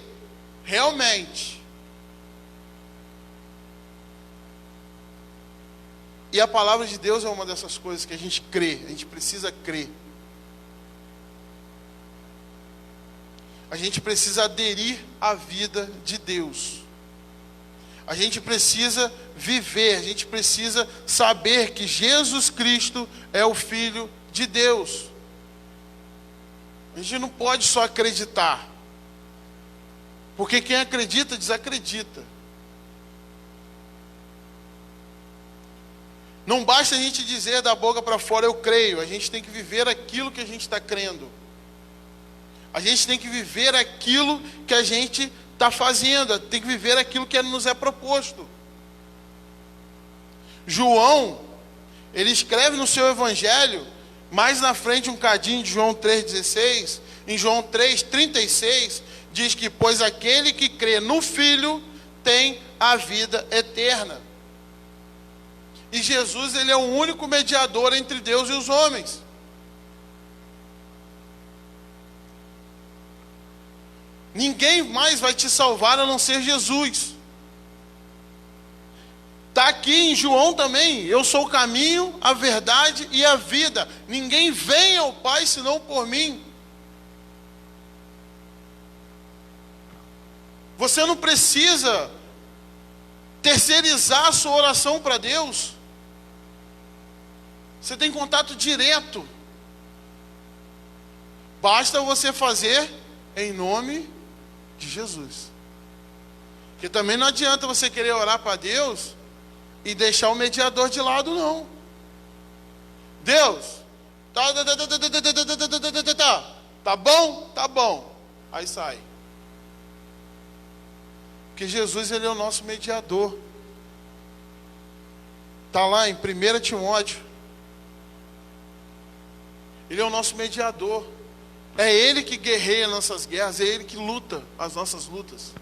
realmente. E a palavra de Deus é uma dessas coisas que a gente crê, a gente precisa crer. A gente precisa aderir à vida de Deus. A gente precisa viver, a gente precisa saber que Jesus Cristo é o Filho de Deus. A gente não pode só acreditar, porque quem acredita, desacredita. Não basta a gente dizer da boca para fora, eu creio. A gente tem que viver aquilo que a gente está crendo. A gente tem que viver aquilo que a gente está fazendo. Tem que viver aquilo que nos é proposto. João, ele escreve no seu evangelho, mais na frente um cadinho de João 3,16, em João 3,36, diz que, pois aquele que crê no Filho tem a vida eterna. E Jesus, ele é o único mediador entre Deus e os homens. Ninguém mais vai te salvar a não ser Jesus. Está aqui em João também, eu sou o caminho, a verdade e a vida. Ninguém vem ao Pai senão por mim. Você não precisa terceirizar a sua oração para Deus. Você tem contato direto. Basta você fazer em nome de Jesus. Porque também não adianta você querer orar para Deus e deixar o mediador de lado, não. Deus, tá bom? Tá bom. Aí sai. Porque Jesus, ele é o nosso mediador. Está lá em 1 Timóteo. Ele é o nosso mediador. É Ele que guerreia nossas guerras, é Ele que luta as nossas lutas.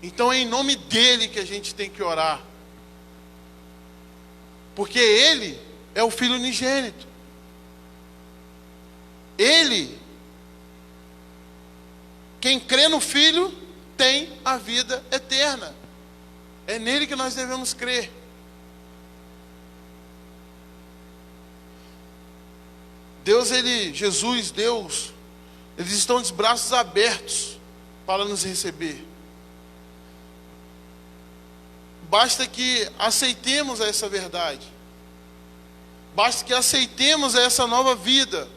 Então é em nome dEle que a gente tem que orar. Porque Ele é o Filho unigênito. Ele, quem crê no Filho, tem a vida eterna. É nele que nós devemos crer. Deus, Jesus, Deus, eles estão de braços abertos para nos receber. Basta que aceitemos essa verdade. Basta que aceitemos essa nova vida,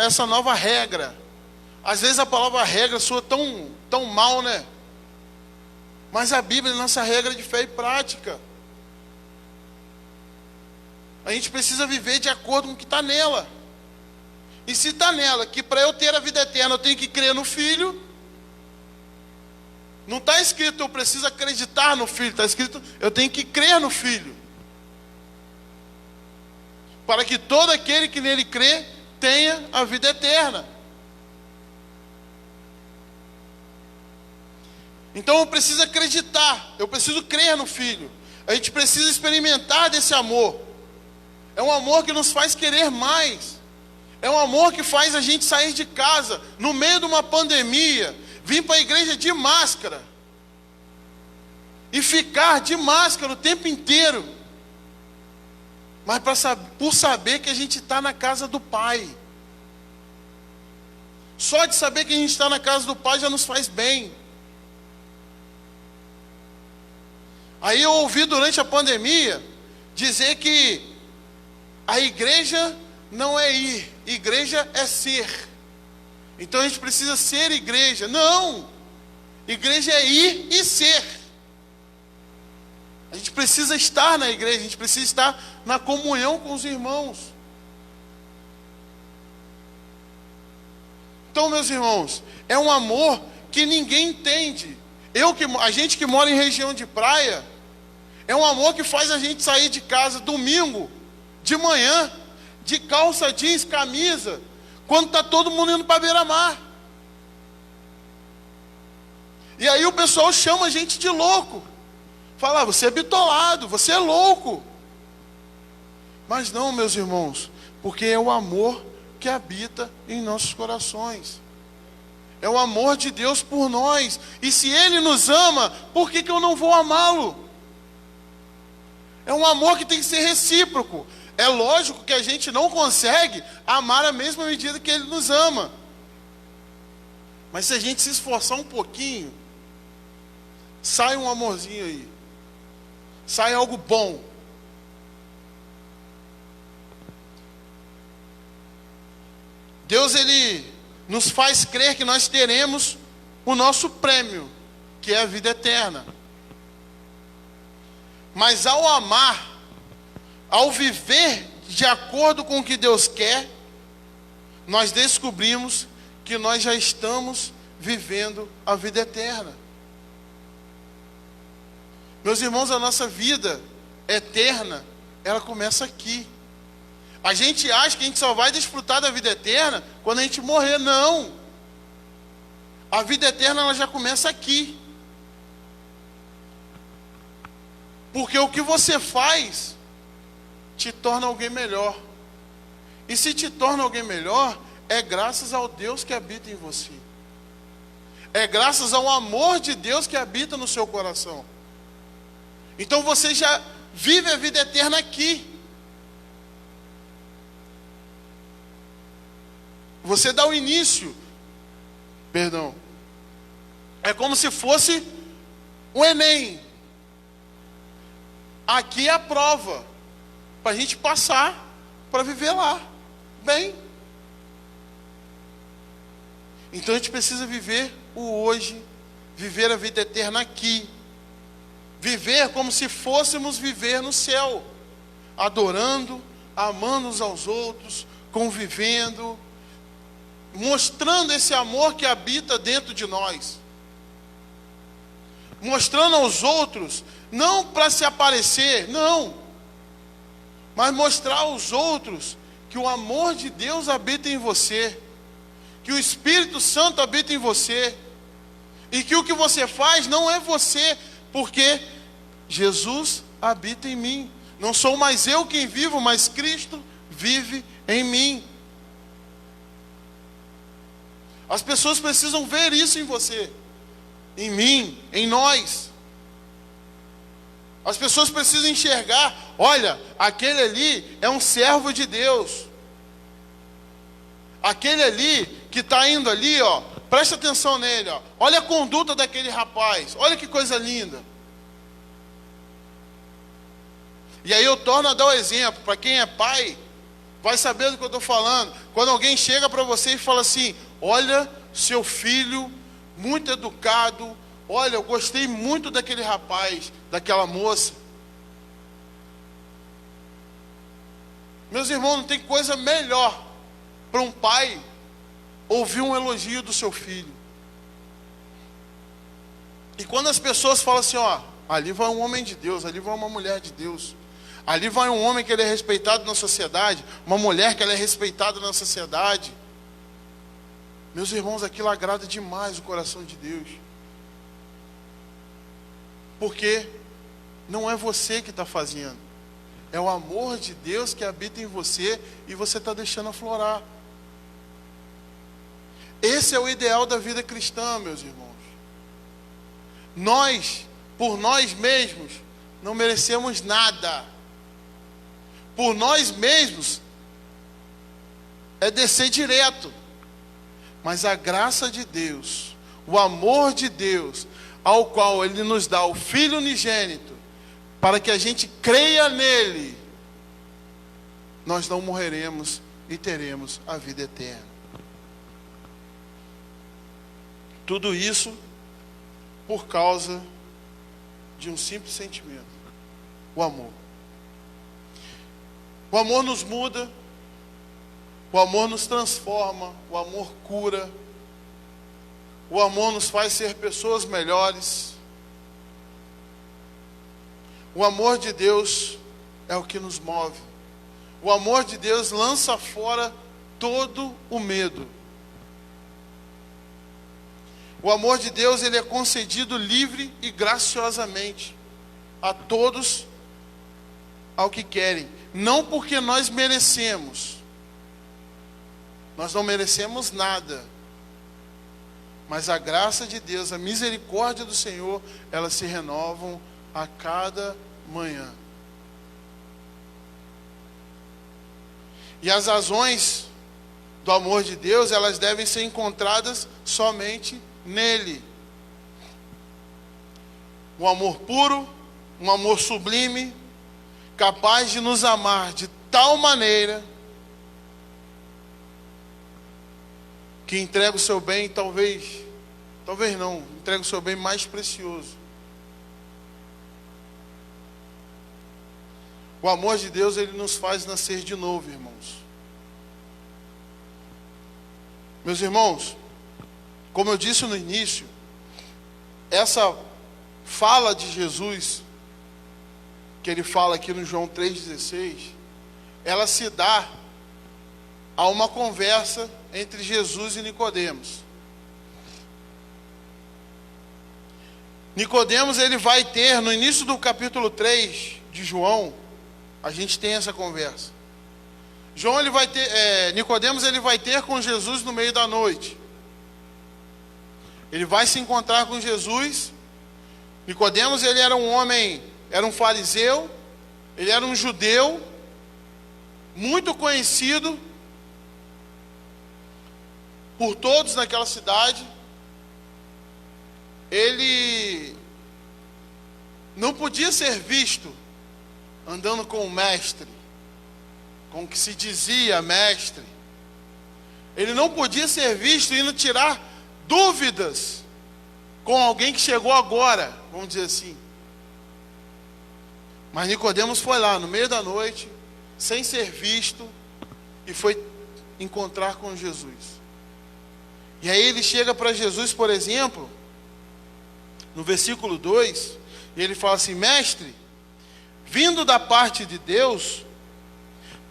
essa nova regra. Às vezes a palavra regra soa tão mal, né? Mas a Bíblia é nossa regra de fé e prática. A gente precisa viver de acordo com o que está nela. E se está nela, que para eu ter a vida eterna eu tenho que crer no Filho, não está escrito eu preciso acreditar no Filho, está escrito eu tenho que crer no Filho. Para que todo aquele que nele crê tenha a vida eterna. Então eu preciso acreditar, eu preciso crer no Filho. A gente precisa experimentar desse amor. É um amor que nos faz querer mais. É um amor que faz a gente sair de casa no meio de uma pandemia, vir para a igreja de máscara e ficar de máscara o tempo inteiro. mas por saber que a gente está na casa do Pai. Só de saber que a gente está na casa do Pai já nos faz bem. Aí eu ouvi durante a pandemia dizer que a igreja não é ir, igreja é ser. Então a gente precisa ser igreja. Não! Igreja é ir e ser. A gente precisa estar na igreja, a gente precisa estar na comunhão com os irmãos. Então, meus irmãos, é um amor que ninguém entende. A gente que mora em região de praia, é um amor que faz a gente sair de casa domingo, de manhã, de calça jeans, camisa, quando está todo mundo indo para a beira-mar. E aí o pessoal chama a gente de louco. Fala, você é bitolado, você é louco. Mas não, meus irmãos, porque é o amor que habita em nossos corações. É o amor de Deus por nós. E se Ele nos ama, por que eu não vou amá-lo? É um amor que tem que ser recíproco. É lógico que a gente não consegue amar a mesma medida que Ele nos ama. Mas se a gente se esforçar um pouquinho, sai um amorzinho aí. Sai algo bom. Deus, Ele nos faz crer que nós teremos o nosso prêmio, que é a vida eterna. Mas ao amar, ao viver de acordo com o que Deus quer, nós descobrimos que nós já estamos vivendo a vida eterna. Meus irmãos, a nossa vida eterna, ela começa aqui. A gente acha que a gente só vai desfrutar da vida eterna quando a gente morrer. Não. A vida eterna, ela já começa aqui. Porque o que você faz te torna alguém melhor. E se te torna alguém melhor, é graças ao Deus que habita em você. É graças ao amor de Deus que habita no seu coração. Então você já vive a vida eterna aqui. Você dá o início. Perdão. É como se fosse o Enem. Aqui é a prova. Para a gente passar, para viver lá. Bem. Então a gente precisa viver o hoje. Viver a vida eterna aqui. Viver como se fôssemos viver no céu, adorando, amando uns aos outros, convivendo, mostrando esse amor que habita dentro de nós, mostrando aos outros, não para se aparecer, não, mas mostrar aos outros que o amor de Deus habita em você, que o Espírito Santo habita em você, e que o que você faz não é você, porque Jesus habita em mim. Não sou mais eu quem vivo, mas Cristo vive em mim. As pessoas precisam ver isso em você, em mim, em nós. As pessoas precisam enxergar, olha, aquele ali é um servo de Deus. Aquele ali que está indo ali, ó, presta atenção nele, ó. Olha a conduta daquele rapaz, olha que coisa linda. E aí eu torno a dar o exemplo, para quem é pai, vai saber do que eu estou falando. Quando alguém chega para você e fala assim, olha, seu filho, muito educado, olha, eu gostei muito daquele rapaz, daquela moça. Meus irmãos, não tem coisa melhor para um pai ouvir um elogio do seu filho. E quando as pessoas falam assim, ó, ali vai um homem de Deus, ali vai uma mulher de Deus, ali vai um homem que ele é respeitado na sociedade, uma mulher que ela é respeitada na sociedade. Meus irmãos, aquilo agrada demais o coração de Deus. Porque não é você que está fazendo. É o amor de Deus que habita em você e você está deixando aflorar. Esse é o ideal da vida cristã, meus irmãos. Nós, por nós mesmos, não merecemos nada. por nós mesmos é descer direto. Mas a graça de Deus, o amor de Deus, ao qual Ele nos dá o Filho unigênito, para que a gente creia nele, nós não morreremos e teremos a vida eterna. Tudo isso por causa de um simples sentimento: o amor. O amor nos muda, o amor nos transforma, o amor cura, o amor nos faz ser pessoas melhores. O amor de Deus é o que nos move. O amor de Deus lança fora todo o medo. O amor de Deus, ele é concedido livre e graciosamente a todos ao que querem, não porque nós merecemos. Nós não merecemos nada. Mas a graça de Deus, a misericórdia do Senhor, elas se renovam a cada manhã. E as razões do amor de Deus, elas devem ser encontradas somente nele. Um amor puro, um amor sublime, capaz de nos amar de tal maneira que entrega o seu bem, talvez não, entrega o seu bem mais precioso. O amor de Deus, ele nos faz nascer de novo, irmãos. Meus irmãos, como eu disse no início, essa fala de Jesus, que ele fala aqui no João 3,16, ela se dá a uma conversa entre Jesus e Nicodemos. Nicodemos, ele vai ter, no início do capítulo 3 de João, a gente tem essa conversa. Nicodemos, ele vai ter com Jesus no meio da noite. Ele vai se encontrar com Jesus. Nicodemos, ele era um homem, era um fariseu, ele era um judeu, muito conhecido por todos naquela cidade. Ele não podia ser visto andando com o mestre, com o que se dizia mestre. Ele não podia ser visto indo tirar dúvidas com alguém que chegou agora, vamos dizer assim. Mas Nicodemos foi lá no meio da noite, sem ser visto, e foi encontrar com Jesus. E aí ele chega para Jesus, por exemplo, no versículo 2, e ele fala assim: mestre, vindo da parte de Deus,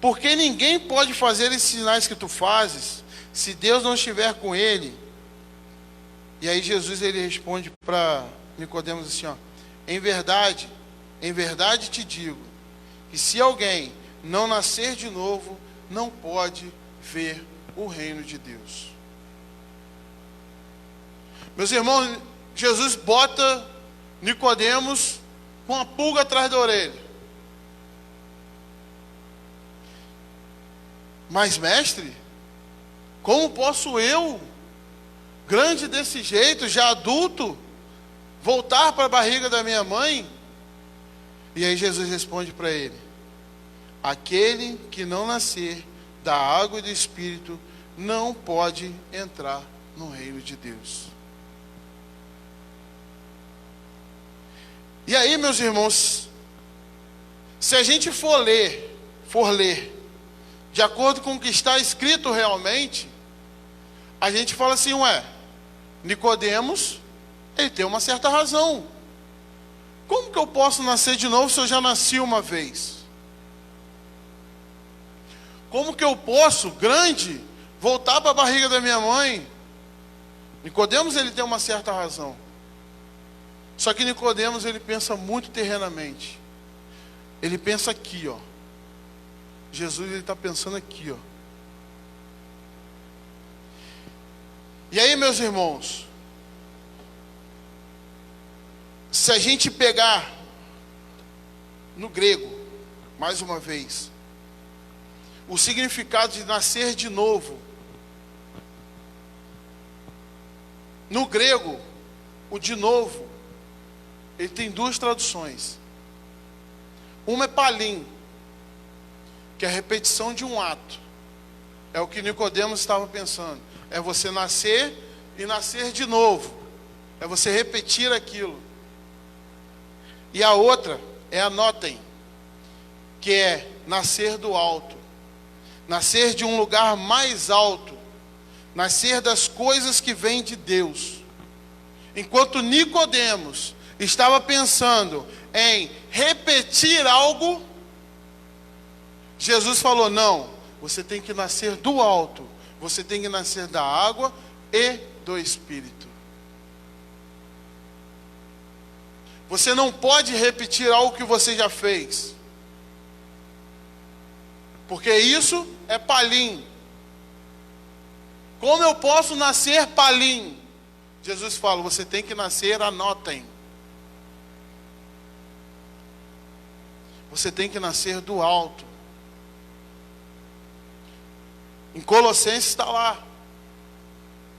porque ninguém pode fazer esses sinais que tu fazes, se Deus não estiver com ele. E aí Jesus, ele responde para Nicodemos assim, ó: em verdade te digo, que se alguém não nascer de novo, não pode ver o reino de Deus. Meus irmãos, Jesus bota Nicodemos com a pulga atrás da orelha. Mas mestre, como posso eu, grande desse jeito, já adulto, voltar para a barriga da minha mãe? E aí Jesus responde para ele: aquele que não nascer da água e do Espírito não pode entrar no reino de Deus. E aí, meus irmãos, se a gente for ler de acordo com o que está escrito realmente, a gente fala assim: ué, Nicodemos, ele tem uma certa razão. Como que eu posso nascer de novo se eu já nasci uma vez? Como que eu posso, grande, voltar para a barriga da minha mãe? Nicodemos, ele tem uma certa razão. Só que Nicodemos, ele pensa muito terrenamente. Ele pensa aqui, ó. Jesus, ele está pensando aqui, ó. E aí, meus irmãos, se a gente pegar no grego, mais uma vez, o significado de nascer de novo. No grego, o de novo, ele tem duas traduções. Uma é palim, que é a repetição de um ato. É o que Nicodemos estava pensando. É você nascer e nascer de novo. É você repetir aquilo. E a outra é anotem, que é nascer do alto. Nascer de um lugar mais alto. Nascer das coisas que vêm de Deus. Enquanto Nicodemos estava pensando em repetir algo, Jesus falou: não, você tem que nascer do alto. Você tem que nascer da água e do Espírito. Você não pode repetir algo que você já fez, porque isso é palim. Como eu posso nascer palim? Jesus fala: você tem que nascer, anotem. Você tem que nascer do alto. Em Colossenses está lá: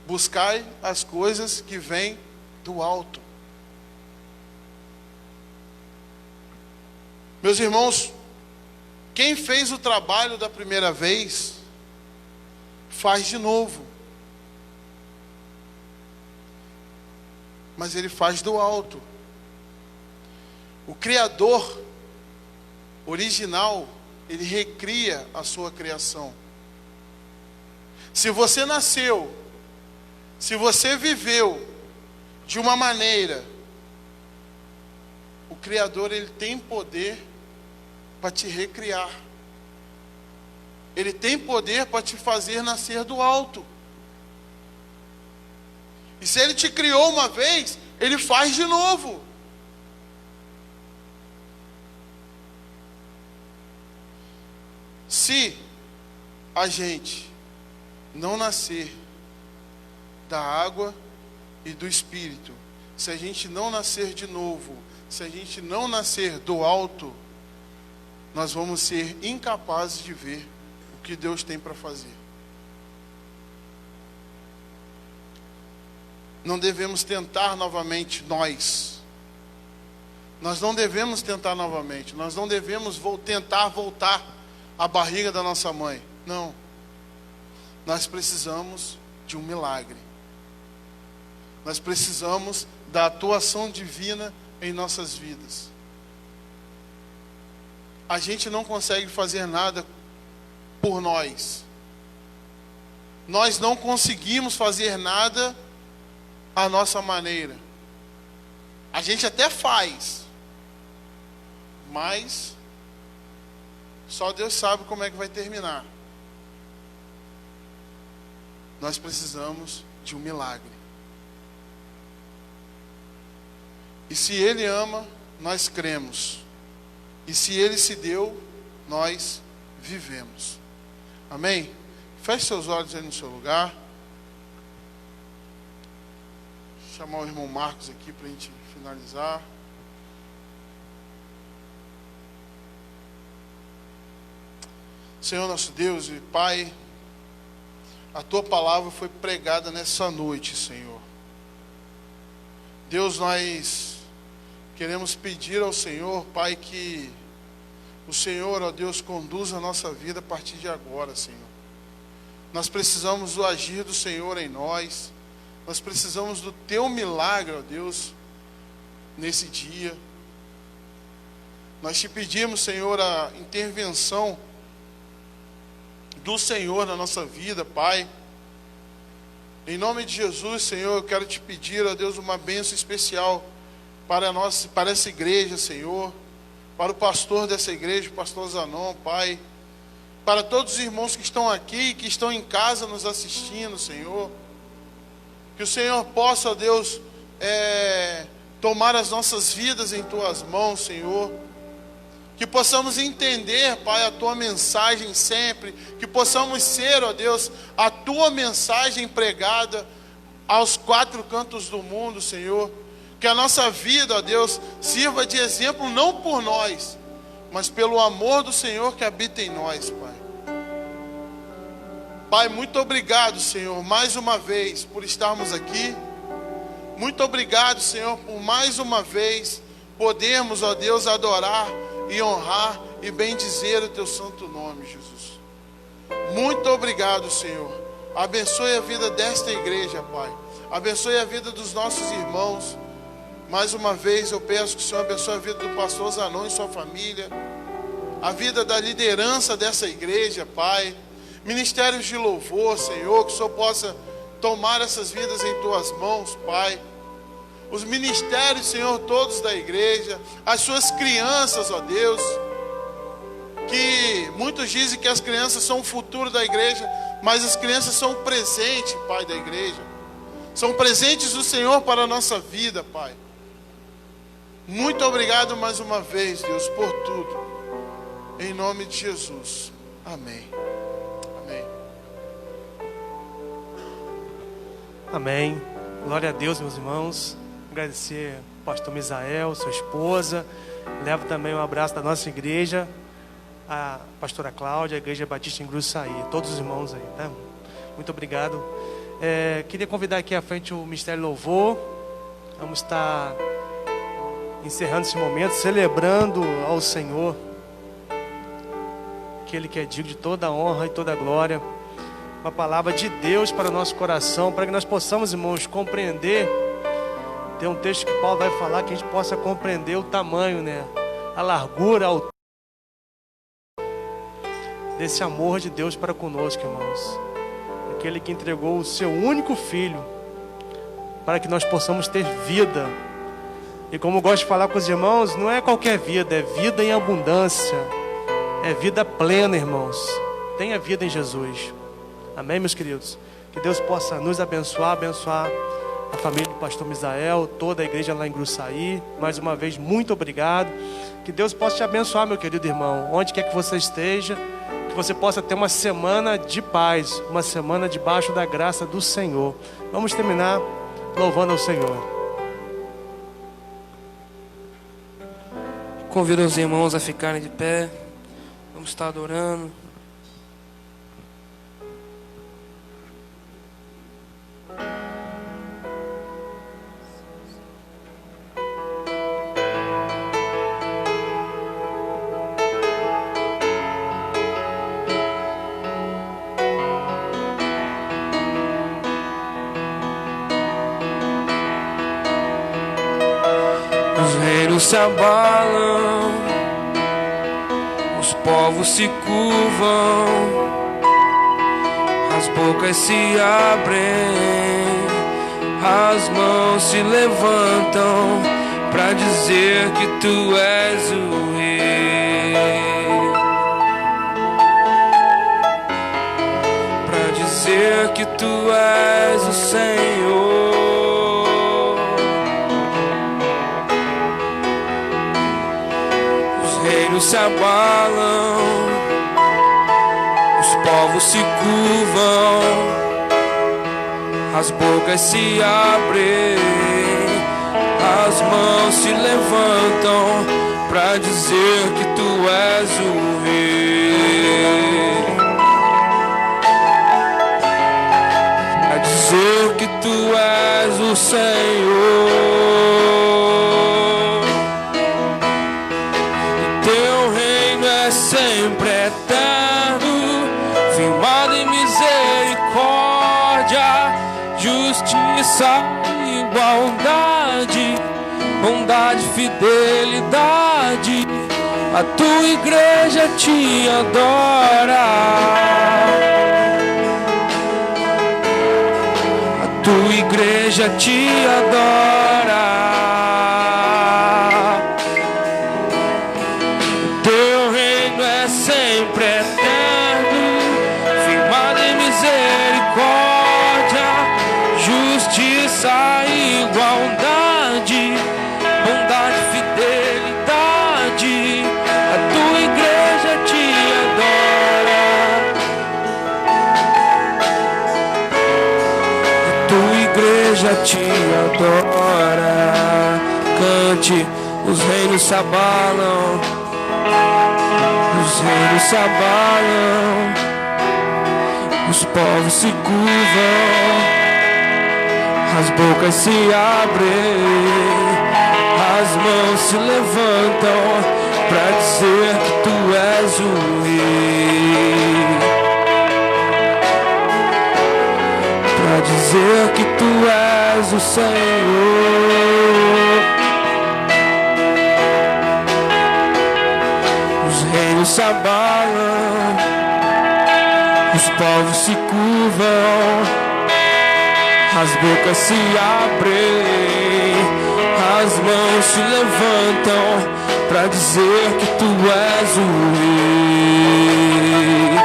buscai as coisas que vêm do alto. Meus irmãos, quem fez o trabalho da primeira vez, faz de novo. Mas ele faz do alto. O Criador original, ele recria a sua criação. Se você nasceu, se você viveu de uma maneira, o Criador, ele tem poder para te recriar. Ele tem poder para te fazer nascer do alto. E se ele te criou uma vez, ele faz de novo. Se a gente não nascer da água e do Espírito, se a gente não nascer de novo, se a gente não nascer do alto, nós vamos ser incapazes de ver o que Deus tem para fazer. Não devemos tentar novamente nós. Nós não devemos tentar novamente. Nós não devemos tentar voltar à barriga da nossa mãe. Não. Nós precisamos de um milagre. Nós precisamos da atuação divina em nossas vidas. A gente não consegue fazer nada por nós. Nós não conseguimos fazer nada à nossa maneira. A gente até faz, mas só Deus sabe como é que vai terminar. Nós precisamos de um milagre. E se Ele ama, nós cremos. E se Ele se deu, nós vivemos. Amém? Feche seus olhos aí no seu lugar. Vou chamar o irmão Marcos aqui para a gente finalizar. Senhor nosso Deus e Pai, a Tua palavra foi pregada nessa noite, Senhor. Deus, nós queremos pedir ao Senhor, Pai, que o Senhor, ó Deus, conduza a nossa vida a partir de agora, Senhor. Nós precisamos do agir do Senhor em nós. Nós precisamos do Teu milagre, ó Deus, nesse dia. Nós te pedimos, Senhor, a intervenção do Senhor na nossa vida, Pai. Em nome de Jesus, Senhor, eu quero te pedir, ó Deus, uma bênção especial para essa igreja, Senhor, para o pastor dessa igreja, o pastor Zanon, Pai, para todos os irmãos que estão aqui, que estão em casa nos assistindo, Senhor, que o Senhor possa, ó Deus, tomar as nossas vidas em Tuas mãos, Senhor, que possamos entender, Pai, a Tua mensagem sempre, que possamos ser, ó Deus, a Tua mensagem pregada aos quatro cantos do mundo, Senhor. Que a nossa vida, ó Deus, sirva de exemplo não por nós, mas pelo amor do Senhor que habita em nós, Pai. Pai, muito obrigado, Senhor, mais uma vez por estarmos aqui. Muito obrigado, Senhor, por mais uma vez podermos, ó Deus, adorar e honrar e bendizer o Teu santo nome, Jesus. Muito obrigado, Senhor. Abençoe a vida desta igreja, Pai. Abençoe a vida dos nossos irmãos. Mais uma vez eu peço que o Senhor abençoe a vida do pastor Zanon e sua família, a vida da liderança dessa igreja, Pai. Ministérios de louvor, Senhor, que o Senhor possa tomar essas vidas em Tuas mãos, Pai. Os ministérios, Senhor, todos da igreja, as suas crianças, ó Deus, que muitos dizem que as crianças são o futuro da igreja, mas as crianças são o presente, Pai, da igreja. São presentes do Senhor para a nossa vida, Pai. Muito obrigado mais uma vez, Deus, por tudo. Em nome de Jesus. Amém. Amém. Amém. Glória a Deus, meus irmãos. Agradecer ao pastor Misael, sua esposa. Levo também um abraço da nossa igreja, a pastora Cláudia, a Igreja Batista em Gruçaí. Todos os irmãos aí, tá? Muito obrigado. Queria convidar aqui à frente o Ministério Louvor. Vamos estar encerrando esse momento, celebrando ao Senhor, aquele que é digno de toda a honra e toda a glória. Uma palavra de Deus para o nosso coração, para que nós possamos, irmãos, compreender. Tem um texto que Paulo vai falar, que a gente possa compreender o tamanho, né? A largura, a altura desse amor de Deus para conosco, irmãos. Aquele que entregou o seu único filho para que nós possamos ter vida. E como eu gosto de falar com os irmãos, não é qualquer vida, é vida em abundância. É vida plena, irmãos. Tenha vida em Jesus. Amém, meus queridos? Que Deus possa nos abençoar, abençoar a família do pastor Misael, toda a igreja lá em Gruçaí. Mais uma vez, muito obrigado. Que Deus possa te abençoar, meu querido irmão, onde quer que você esteja. Que você possa ter uma semana de paz, uma semana debaixo da graça do Senhor. Vamos terminar louvando ao Senhor. Convido os irmãos a ficarem de pé. Vamos estar adorando. Os reinos se abalam, os povos se curvam, as bocas se abrem, as mãos se levantam para dizer que Tu és o Rei, para dizer que Tu és o Senhor. Se abalam, os povos se curvam, as bocas se abrem, as mãos se levantam para dizer que Tu és o Rei, para dizer que Tu és o Senhor. Sempre eterno, firmado em misericórdia, justiça, igualdade, bondade, fidelidade. A Tua igreja te adora, a Tua igreja te adora. Sempre eterno, firmado em misericórdia, justiça, igualdade, bondade, fidelidade. A Tua igreja te adora, a Tua igreja te adora. Cante, os reinos se abalam, os reinos se abalam, os Os povos se curvam, as bocas se abrem, as mãos se levantam para dizer que tu és o rei, para dizer que tu és o Senhor. Os reinos se abalam, os povos se curvam, as bocas se abrem, as mãos se levantam para dizer que tu és o rei,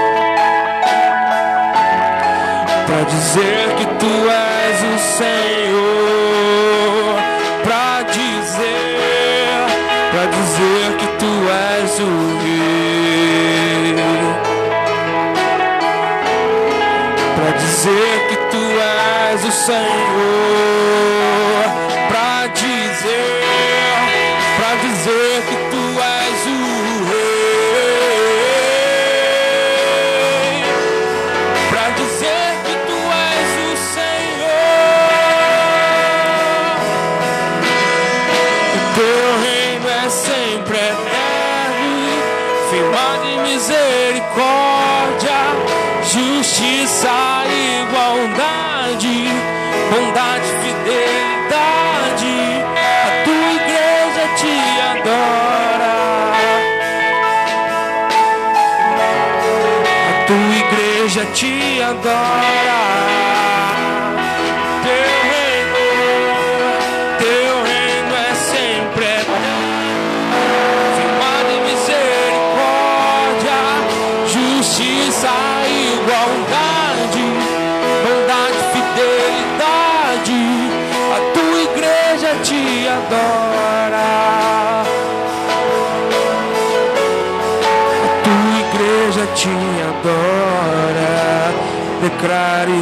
para dizer que tu és o Senhor, para dizer que tu és o rei, para dizer que tu és o Senhor, para dizer que tu és o rei, para dizer que tu és o Senhor. O teu reino é sempre eterno, firmado em misericórdia, justiça, igualdade, bondade, fidelidade. A tua igreja te adora, a tua igreja te adora. Teu reino é sempre eterno, firmado em misericórdia, justiça, igualdade, bondade, fidelidade. A tua igreja te adora, a tua igreja te adora. Declare,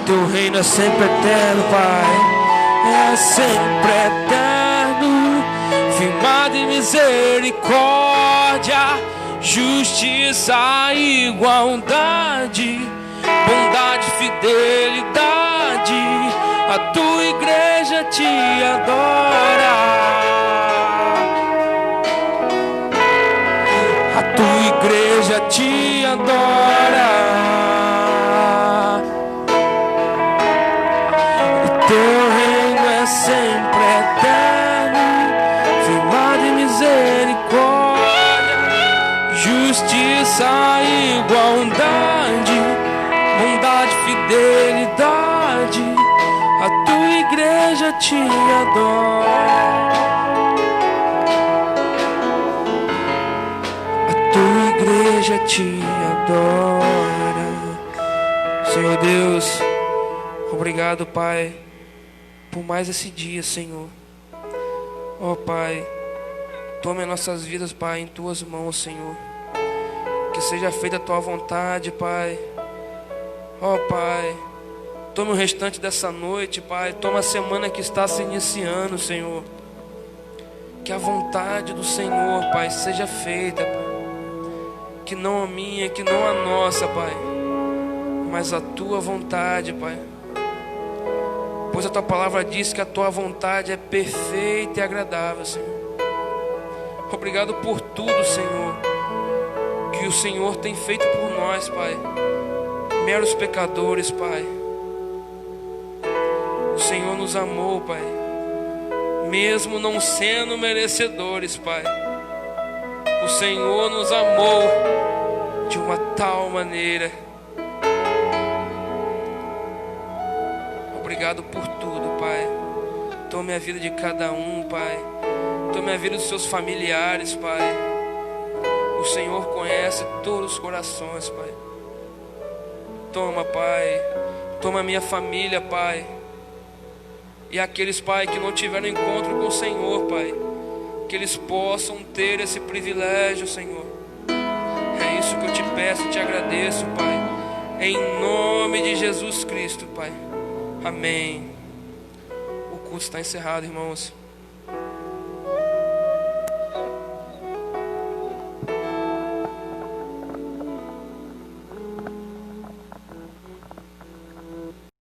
teu reino é sempre eterno, Pai, é sempre eterno, firmado em misericórdia, justiça, igualdade, bondade, fidelidade. A tua igreja te adora, a tua igreja te adora. O teu reino é sempre eterno, firmado em misericórdia, justiça, igualdade, bondade, fidelidade. A tua igreja te adora, a tua igreja te adora. Senhor Deus, obrigado, Pai, por mais esse dia, Senhor. Ó Pai, tome as nossas vidas, Pai, em tuas mãos, Senhor. Que seja feita a tua vontade, Pai. Ó Pai, tome o restante dessa noite, Pai. Toma a semana que está se iniciando, Senhor. Que a vontade do Senhor, Pai, seja feita, Pai. Que não a minha, que não a nossa, Pai, mas a tua vontade, Pai. Pois a tua palavra diz que a tua vontade é perfeita e agradável, Senhor. Obrigado por tudo, Senhor, que o Senhor tem feito por nós, Pai, meros pecadores, Pai. O Senhor nos amou, Pai, mesmo não sendo merecedores, Pai. O Senhor nos amou de uma tal maneira. Obrigado por tudo, Pai. Tome a vida de cada um, Pai. Tome a vida dos seus familiares, Pai. O Senhor conhece todos os corações, Pai. Toma, Pai. Toma a minha família, Pai. E aqueles, Pai, que não tiveram encontro com o Senhor, Pai, que eles possam ter esse privilégio, Senhor. É isso que eu te peço e te agradeço, Pai. Em nome de Jesus Cristo, Pai. Amém. O culto está encerrado, irmãos.